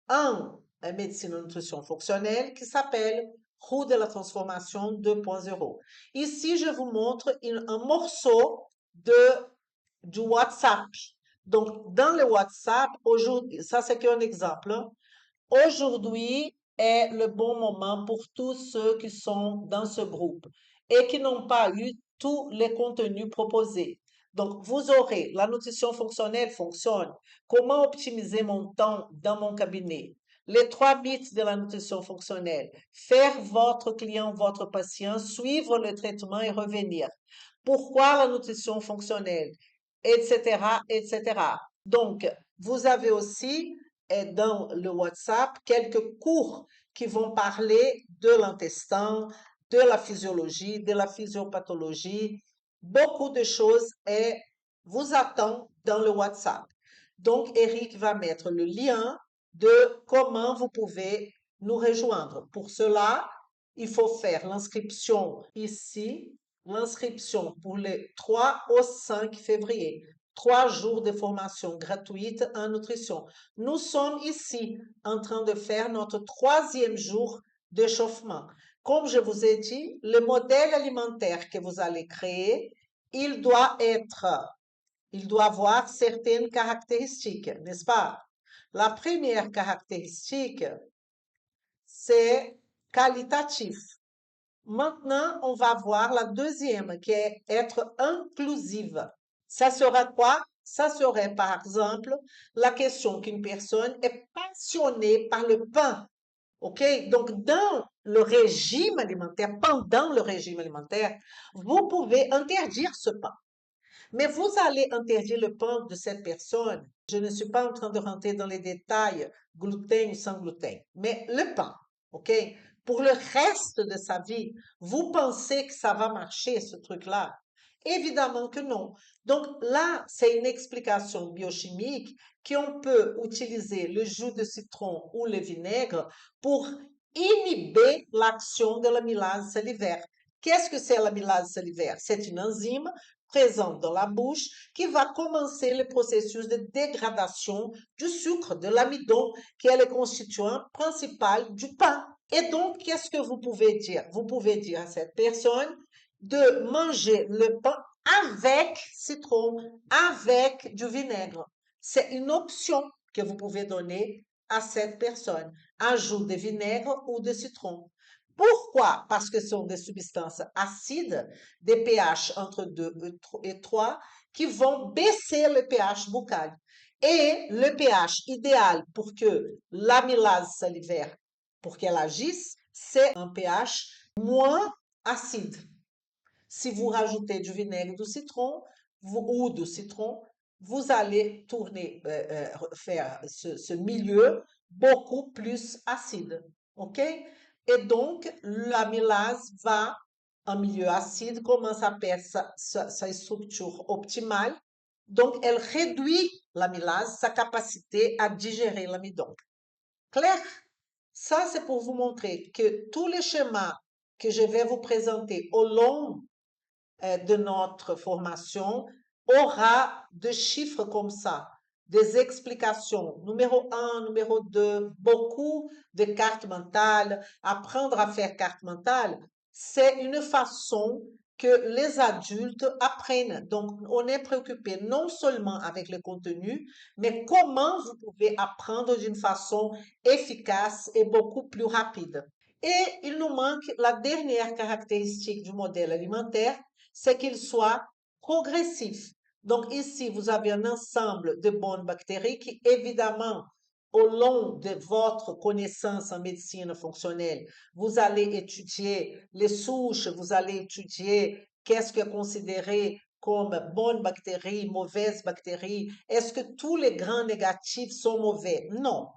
en médecine et nutrition fonctionnelle qui s'appelle Roue de la transformation 2.0. Ici, je vous montre un morceau du WhatsApp. Donc, dans le WhatsApp, aujourd'hui, ça c'est qu'un exemple. Aujourd'hui est le bon moment pour tous ceux qui sont dans ce groupe et qui n'ont pas eu tous les contenus proposés. Donc, vous aurez la nutrition fonctionnelle fonctionne. Comment optimiser mon temps dans mon cabinet? Les 3 mythes de la nutrition fonctionnelle. Faire votre client, votre patient, suivre le traitement et revenir. Pourquoi la nutrition fonctionnelle? Etc., etc. Donc, vous avez aussi dans le WhatsApp quelques cours qui vont parler de l'intestin, de la physiologie, de la physiopathologie, beaucoup de choses et vous attend dans le WhatsApp. Donc, Eric va mettre le lien de comment vous pouvez nous rejoindre. Pour cela, il faut faire l'inscription ici, l'inscription pour les 3 au 5 février. 3 jours de formation gratuite en nutrition. Nous sommes ici en train de faire notre 3e jour d'échauffement. Comme je vous ai dit, le modèle alimentaire que vous allez créer, il doit avoir certaines caractéristiques, n'est-ce pas? La première caractéristique, c'est qualitatif. Maintenant, on va voir la deuxième, qui est être inclusive. Ça sera quoi? Ça serait, par exemple, la question qu'une personne est passionnée par le pain. OK? Donc, dans le régime alimentaire, pendant le régime alimentaire, vous pouvez interdire ce pain. Mais vous allez interdire le pain de cette personne. Je ne suis pas en train de rentrer dans les détails, gluten ou sans gluten, mais le pain, OK? Pour le reste de sa vie, vous pensez que ça va marcher, ce truc-là? Évidemment que non. Donc là, c'est une explication biochimique qu'on peut utiliser le jus de citron ou le vinaigre pour inhiber l'action de l'amylase salivaire. Qu'est-ce que c'est l'amylase salivaire? C'est une enzyme présente dans la bouche qui va commencer le processus de dégradation du sucre, de l'amidon, qui est le constituant principal du pain. Et donc, qu'est-ce que vous pouvez dire? Vous pouvez dire à cette personne de manger le pain avec citron, avec du vinaigre. C'est une option que vous pouvez donner à cette personne. Ajout de vinaigre ou de citron. Pourquoi? Parce que ce sont des substances acides, des pH entre 2 et 3, qui vont baisser le pH buccal. Et le pH idéal pour que l'amylase salivaire, pour qu'elle agisse, c'est un pH moins acide. Si vous rajoutez du vinaigre du citron ou du citron, vous allez tourner, faire ce milieu beaucoup plus acide. OK? Et donc, l'amylase va, en milieu acide, commence à perdre sa structure optimale. Donc, elle réduit l'amylase, sa capacité à digérer l'amidon. Clair? Ça, c'est pour vous montrer que tous les schémas que je vais vous présenter au long de notre formation aura des chiffres comme ça, des explications. Numéro un, numéro 2, beaucoup de cartes mentales. Apprendre à faire carte mentale, c'est une façon que les adultes apprennent. Donc, on est préoccupé non seulement avec le contenu, mais comment vous pouvez apprendre d'une façon efficace et beaucoup plus rapide. Et il nous manque la dernière caractéristique du modèle alimentaire, c'est qu'il soit progressif. Donc ici, vous avez un ensemble de bonnes bactéries qui, évidemment, au long de votre connaissance en médecine fonctionnelle, vous allez étudier les souches, vous allez étudier qu'est-ce que considéré comme bonnes bactéries, mauvaises bactéries. Est-ce que tous les grands négatifs sont mauvais? Non,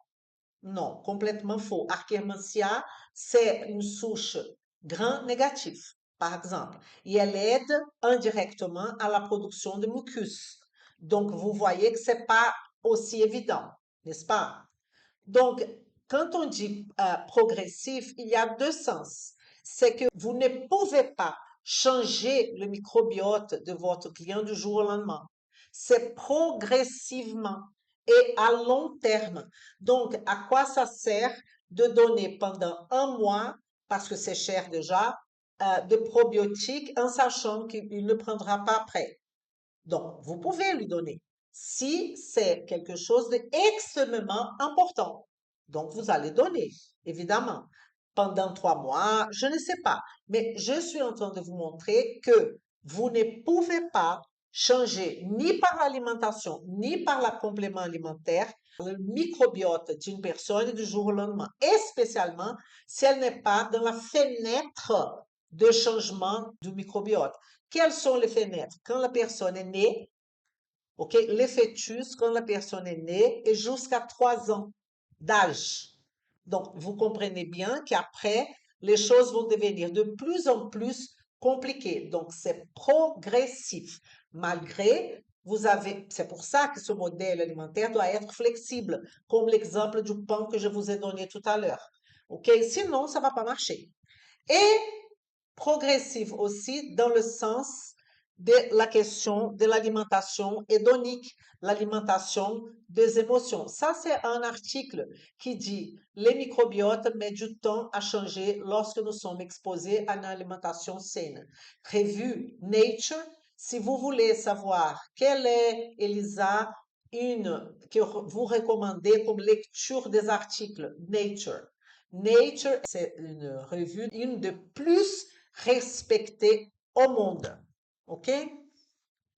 non, complètement faux. Archermansia, c'est une souche gram négatif, par exemple, et elle aide indirectement à la production de mucus. Donc, vous voyez que c'est pas aussi évident, n'est-ce pas? Donc, quand on dit progressif, il y a deux sens. C'est que vous ne pouvez pas changer le microbiote de votre client du jour au lendemain. C'est progressivement et à long terme. Donc, à quoi ça sert de donner pendant un mois, parce que c'est cher déjà, de probiotiques en sachant qu'il ne prendra pas après? Donc, vous pouvez lui donner si c'est quelque chose d'extrêmement important. Donc, vous allez donner, évidemment, pendant 3 mois, je ne sais pas. Mais je suis en train de vous montrer que vous ne pouvez pas changer ni par l'alimentation, ni par le complément alimentaire le microbiote d'une personne du jour au lendemain, et spécialement si elle n'est pas dans la fenêtre de changement du microbiote. Quelles sont les fenêtres? Quand la personne est née, ok, les fœtus, quand la personne est née, et jusqu'à 3 ans d'âge. Donc, vous comprenez bien qu'après, les choses vont devenir de plus en plus compliquées. Donc, c'est progressif. Malgré, vous avez, c'est pour ça que ce modèle alimentaire doit être flexible, comme l'exemple du pain que je vous ai donné tout à l'heure. Ok? Sinon, ça ne va pas marcher. Et progressive aussi dans le sens de la question de l'alimentation hédonique, l'alimentation des émotions. Ça, c'est un article qui dit les microbiotes mettent du temps à changer lorsque nous sommes exposés à une alimentation saine. Revue Nature. Si vous voulez savoir quelle est, Elisa, une que vous recommandez comme lecture des articles Nature. Nature, c'est une revue, une de plus respectée au monde. OK?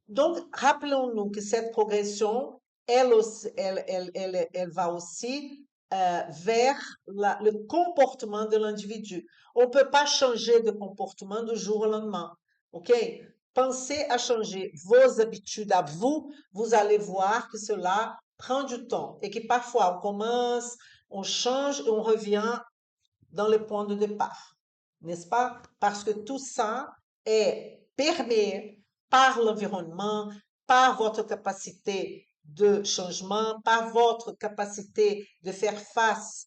Donc, rappelons-nous que cette progression, elle va aussi vers le comportement de l'individu. On ne peut pas changer de comportement du jour au lendemain. OK? Pensez à changer vos habitudes à vous. Vous allez voir que cela prend du temps et que parfois on commence, on change et on revient dans le point de départ, n'est-ce pas? Parce que tout ça est permis par l'environnement, par votre capacité de changement, par votre capacité de faire face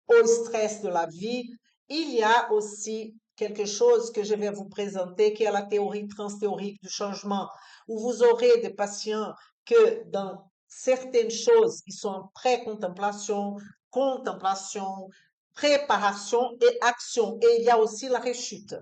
au stress de la vie. Il y a aussi quelque chose que je vais vous présenter qui est la théorie transthéorique du changement, où vous aurez des patients que dans certaines choses, ils sont en pré-contemplation, contemplation, préparation et action. Et il y a aussi la rechute.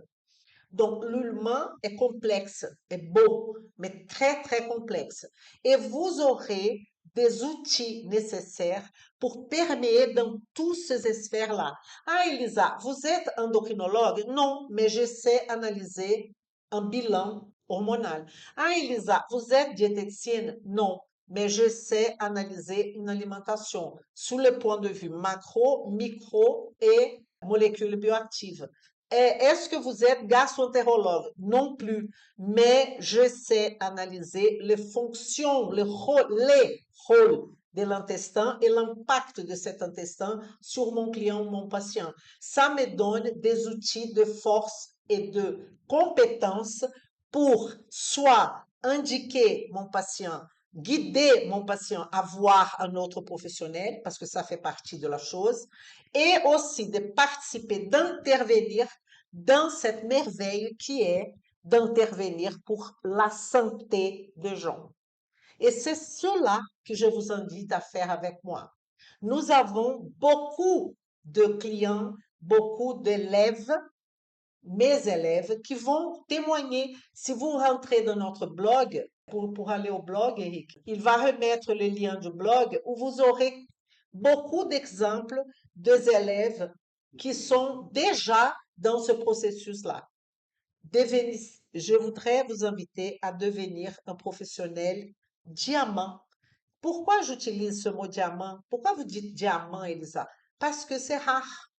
Donc, l'humain est complexe, est beau, mais très, très complexe. Et vous aurez des outils nécessaires pour permettre dans toutes ces sphères-là. Ah, Elisa, vous êtes endocrinologue? Non, mais je sais analyser un bilan hormonal. Ah, Elisa, vous êtes diététicienne? Non, mais je sais analyser une alimentation sous le point de vue macro, micro et molécules bioactives. Est-ce que vous êtes gastroentérologue? Non plus, mais je sais analyser les fonctions, les rôles de l'intestin et l'impact de cet intestin sur mon client ou mon patient. Ça me donne des outils de force et de compétences pour soit indiquer mon patient, guider mon patient à voir un autre professionnel, parce que ça fait partie de la chose, et aussi de participer, d'intervenir dans cette merveille qui est d'intervenir pour la santé des gens. Et c'est cela que je vous invite à faire avec moi. Nous avons beaucoup de clients, beaucoup d'élèves, mes élèves, qui vont témoigner. Si vous rentrez dans notre blog, pour aller au blog, Eric, il va remettre le lien du blog où vous aurez beaucoup d'exemples d'élèves qui sont déjà dans ce processus-là. Je voudrais vous inviter à devenir un professionnel diamant. Pourquoi j'utilise ce mot diamant? Pourquoi vous dites diamant, Elisa? Parce que c'est rare.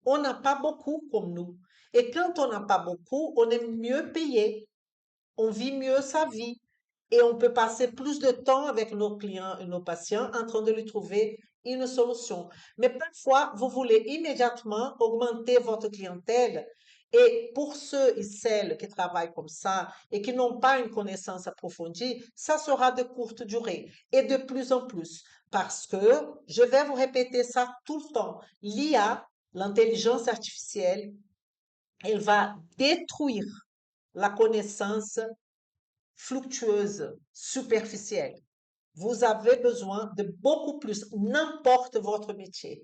On n'a pas beaucoup comme nous. Et quand on n'a pas beaucoup, on est mieux payé. On vit mieux sa vie. Et on peut passer plus de temps avec nos clients et nos patients en train de lui trouver une solution. Mais parfois, vous voulez immédiatement augmenter votre clientèle. Et pour ceux et celles qui travaillent comme ça et qui n'ont pas une connaissance approfondie, ça sera de courte durée et de plus en plus. Parce que, je vais vous répéter ça tout le temps, l'IA, l'intelligence artificielle, elle va détruire la connaissance fluctueuse, superficielle. Vous avez besoin de beaucoup plus, n'importe votre métier.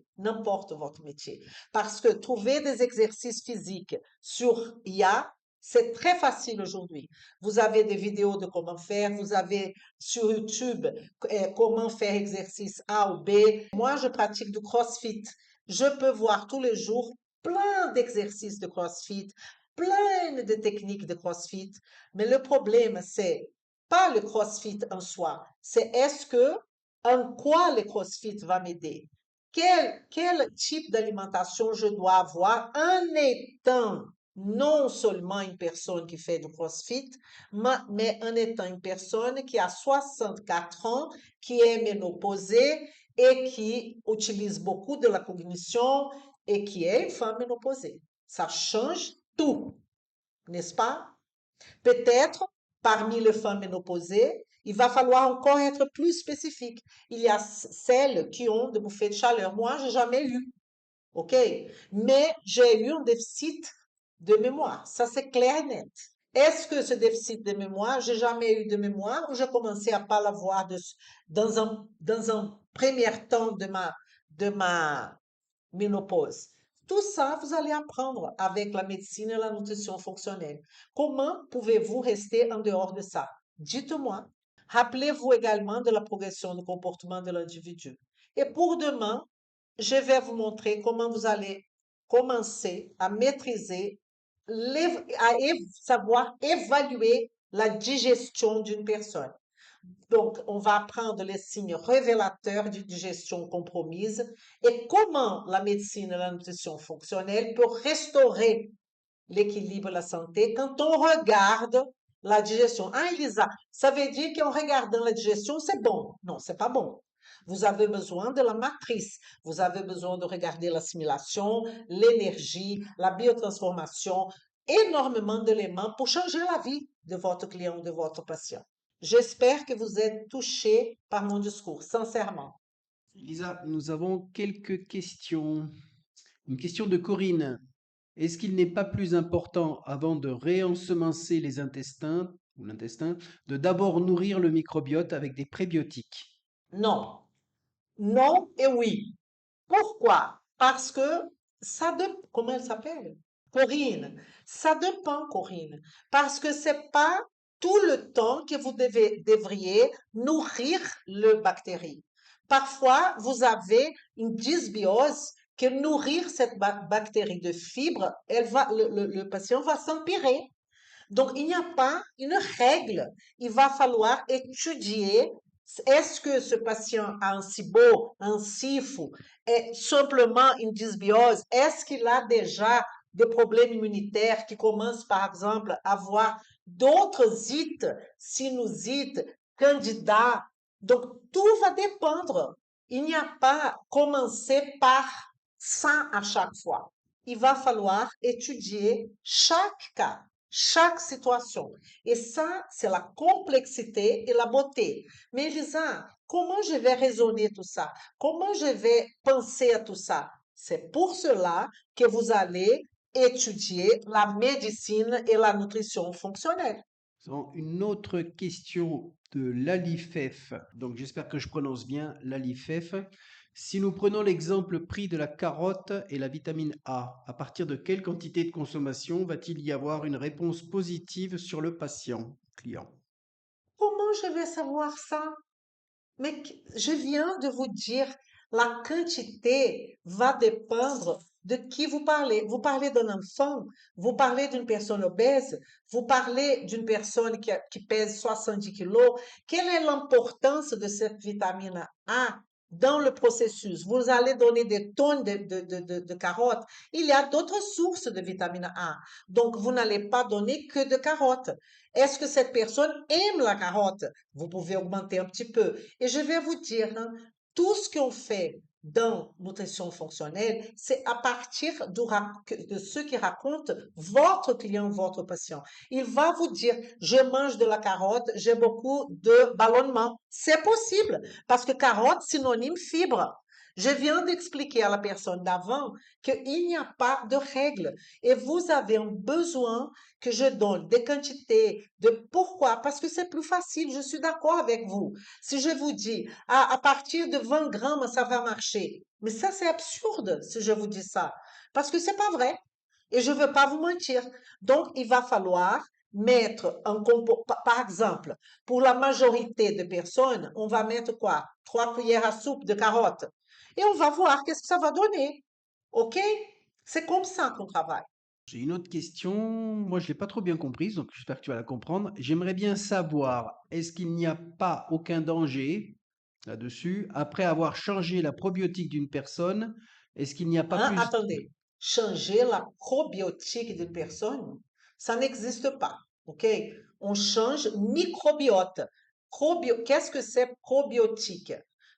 Parce que trouver des exercices physiques sur IA, c'est très facile aujourd'hui. Vous avez des vidéos de comment faire, vous avez sur YouTube comment faire exercice A ou B. Moi, je pratique du CrossFit. Je peux voir tous les jours plein d'exercices de CrossFit, plein de techniques de CrossFit. Mais le problème, c'est pas le CrossFit en soi, c'est est-ce que, en quoi le CrossFit va m'aider? Quel type d'alimentation je dois avoir en étant non seulement une personne qui fait du CrossFit, mais en étant une personne qui a 64 ans, qui est ménopausée et qui utilise beaucoup de la cognition et qui est une femme ménopausée. Ça change tout, n'est-ce pas? Peut-être, parmi les femmes ménopausées, il va falloir encore être plus spécifique. Il y a celles qui ont des bouffées de chaleur. Moi, j'ai jamais eu, OK? Mais j'ai eu un déficit de mémoire. Ça, c'est clair et net. Est-ce que ce déficit de mémoire, j'ai jamais eu de mémoire ou j'ai commencé à pas l'avoir dans un premier temps de ma ménopause? Tout ça, vous allez apprendre avec la médecine et la nutrition fonctionnelle. Comment pouvez-vous rester en dehors de ça? Dites-moi. Rappelez-vous également de la progression du comportement de l'individu. Et pour demain, je vais vous montrer comment vous allez commencer à maîtriser, savoir évaluer la digestion d'une personne. Donc, on va apprendre les signes révélateurs d'une digestion compromise et comment la médecine et la nutrition fonctionnelle peuvent restaurer l'équilibre et la santé quand on regarde la digestion. Ah, Elisa, ça veut dire qu'en regardant la digestion, c'est bon. Non, c'est pas bon. Vous avez besoin de la matrice. Vous avez besoin de regarder l'assimilation, l'énergie, la biotransformation, énormément d'éléments pour changer la vie de votre client ou de votre patient. J'espère que vous êtes touché par mon discours, sincèrement. Lisa, nous avons quelques questions. Une question de Corinne. Est-ce qu'il n'est pas plus important, avant de réensemencer les intestins ou l'intestin, de d'abord nourrir le microbiote avec des prébiotiques? Non, non et oui. Pourquoi? Parce que ça dépend. Comment elle s'appelle? Corinne. Ça dépend, Corinne. Parce que c'est pas tout le temps que vous devriez nourrir le bactérie. Parfois, vous avez une dysbiose que nourrir cette bactérie de fibres, le patient va s'empirer. Donc, il n'y a pas une règle. Il va falloir étudier. Est-ce que ce patient a un SIBO, un SIFO, est simplement une dysbiose? Est-ce qu'il a déjà des problèmes immunitaires qui commencent, par exemple, à avoir d'autres ites, sinusites, candidats? Donc, tout va dépendre. Il n'y a pas commencer par ça à chaque fois. Il va falloir étudier chaque cas, chaque situation. Et ça, c'est la complexité et la beauté. Mais Lisa, comment je vais raisonner tout ça? Comment je vais penser à tout ça? C'est pour cela que vous allez étudier la médecine et la nutrition fonctionnelle. Nous avons une autre question de Lalifef. Donc j'espère que je prononce bien Lalifef. Si nous prenons l'exemple pris de la carotte et la vitamine A, à partir de quelle quantité de consommation va-t-il y avoir une réponse positive sur le patient, client? Comment je vais savoir ça? Mais je viens de vous dire, la quantité va dépendre de qui vous parlez. Vous parlez d'un enfant, vous parlez d'une personne obèse, vous parlez d'une personne qui pèse 70 kilos. Quelle est l'importance de cette vitamine A dans le processus? Vous allez donner des tonnes de carottes. Il y a d'autres sources de vitamine A. Donc, vous n'allez pas donner que de carottes. Est-ce que cette personne aime la carotte? Vous pouvez augmenter un petit peu. Et je vais vous dire, hein, tout ce qu'on fait dans nutrition fonctionnelle, c'est à partir de ce qui raconte votre client, votre patient. Il va vous dire, je mange de la carotte, j'ai beaucoup de ballonnement. C'est possible parce que carotte synonyme fibre. Je viens d'expliquer à la personne d'avant qu'il n'y a pas de règle et vous avez un besoin que je donne des quantités de pourquoi? Parce que c'est plus facile, je suis d'accord avec vous. Si je vous dis, à partir de 20 grammes, ça va marcher. Mais ça, c'est absurde si je vous dis ça. Parce que c'est pas vrai. Et je veux pas vous mentir. Donc, il va falloir mettre par exemple, pour la majorité de personnes, on va mettre quoi? 3 cuillères à soupe de carottes. Et on va voir qu'est-ce que ça va donner. OK? C'est comme ça qu'on travaille. J'ai une autre question. Moi, je l'ai pas trop bien comprise, donc j'espère que tu vas la comprendre. J'aimerais bien savoir, est-ce qu'il n'y a pas aucun danger là-dessus après avoir changé la probiotique d'une personne? Est-ce qu'il n'y a pas Hein, plus... attendez, changer la probiotique d'une personne, ça n'existe pas. OK? On change microbiote. Qu'est-ce que c'est probiotique?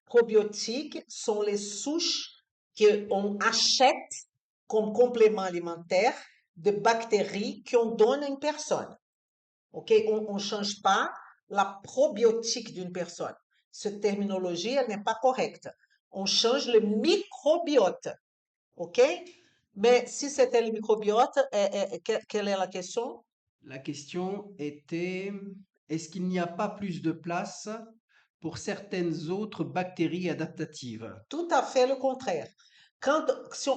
Probiotiques sont les souches qu'on achète comme complément alimentaire de bactéries qu'on donne à une personne. OK? On ne change pas la probiotique d'une personne. Cette terminologie, elle n'est pas correcte. On change le microbiote. OK? Mais si c'était le microbiote, quelle est la question? La question était, est-ce qu'il n'y a pas plus de place pour certaines autres bactéries adaptatives? Tout à fait le contraire.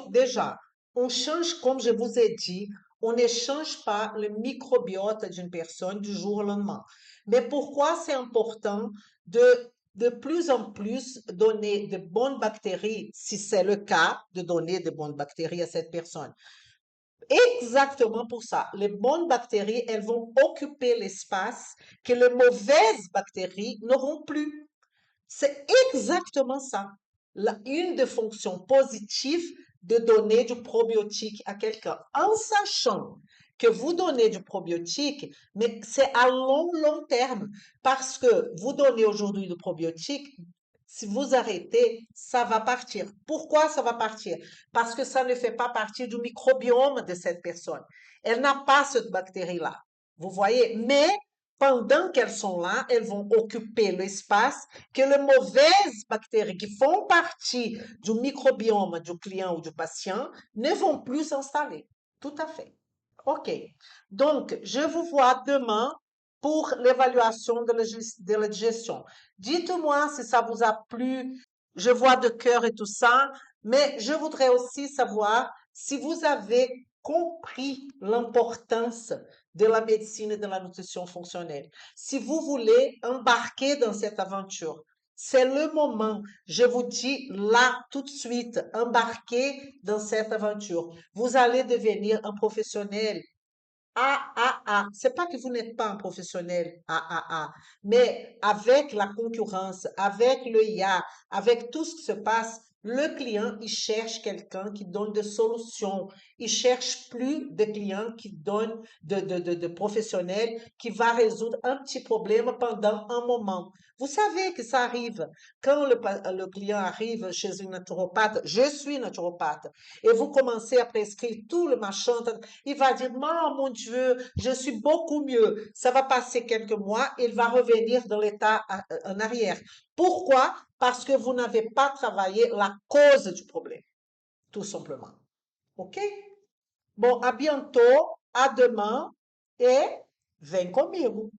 Déjà, on change, comme je vous ai dit, on ne change pas le microbiote d'une personne du jour au lendemain. Mais pourquoi c'est important de plus en plus donner de bonnes bactéries, si c'est le cas, de donner de bonnes bactéries à cette personne? Exactement pour ça. Les bonnes bactéries, elles vont occuper l'espace que les mauvaises bactéries n'auront plus. C'est exactement ça. Une des fonctions positives de donner du probiotique à quelqu'un, en sachant que vous donnez du probiotique, mais c'est à long, long terme, parce que vous donnez aujourd'hui du probiotique, Si vous arrêtez, ça va partir. Pourquoi ça va partir? Parce que ça ne fait pas partie du microbiome de cette personne. Elle n'a pas cette bactérie-là. Vous voyez? Mais pendant qu'elles sont là, elles vont occuper l'espace que les mauvaises bactéries qui font partie du microbiome du client ou du patient ne vont plus s'installer. Tout à fait. OK. Donc, je vous vois demain pour l'évaluation de la digestion. Dites-moi si ça vous a plu. Je vois de cœur et tout ça, mais je voudrais aussi savoir si vous avez compris l'importance de la médecine et de la nutrition fonctionnelle. Si vous voulez embarquer dans cette aventure, c'est le moment. Je vous dis là, tout de suite, embarquez dans cette aventure. Vous allez devenir un professionnel. C'est pas que vous n'êtes pas un professionnel. Mais avec la concurrence, avec le IA, avec tout ce qui se passe, le client, il cherche quelqu'un qui donne des solutions. Il cherche plus de clients qui donnent de professionnels qui va résoudre un petit problème pendant un moment. Vous savez que ça arrive. Quand le client arrive chez une naturopathe, je suis naturopathe, et vous commencez à prescrire tout le machin, il va dire, mon Dieu, je suis beaucoup mieux. Ça va passer quelques mois, il va revenir dans l'état en arrière. Pourquoi? Parce que vous n'avez pas travaillé la cause du problème, tout simplement. OK? Bon, à bientôt, à demain et vem comigo.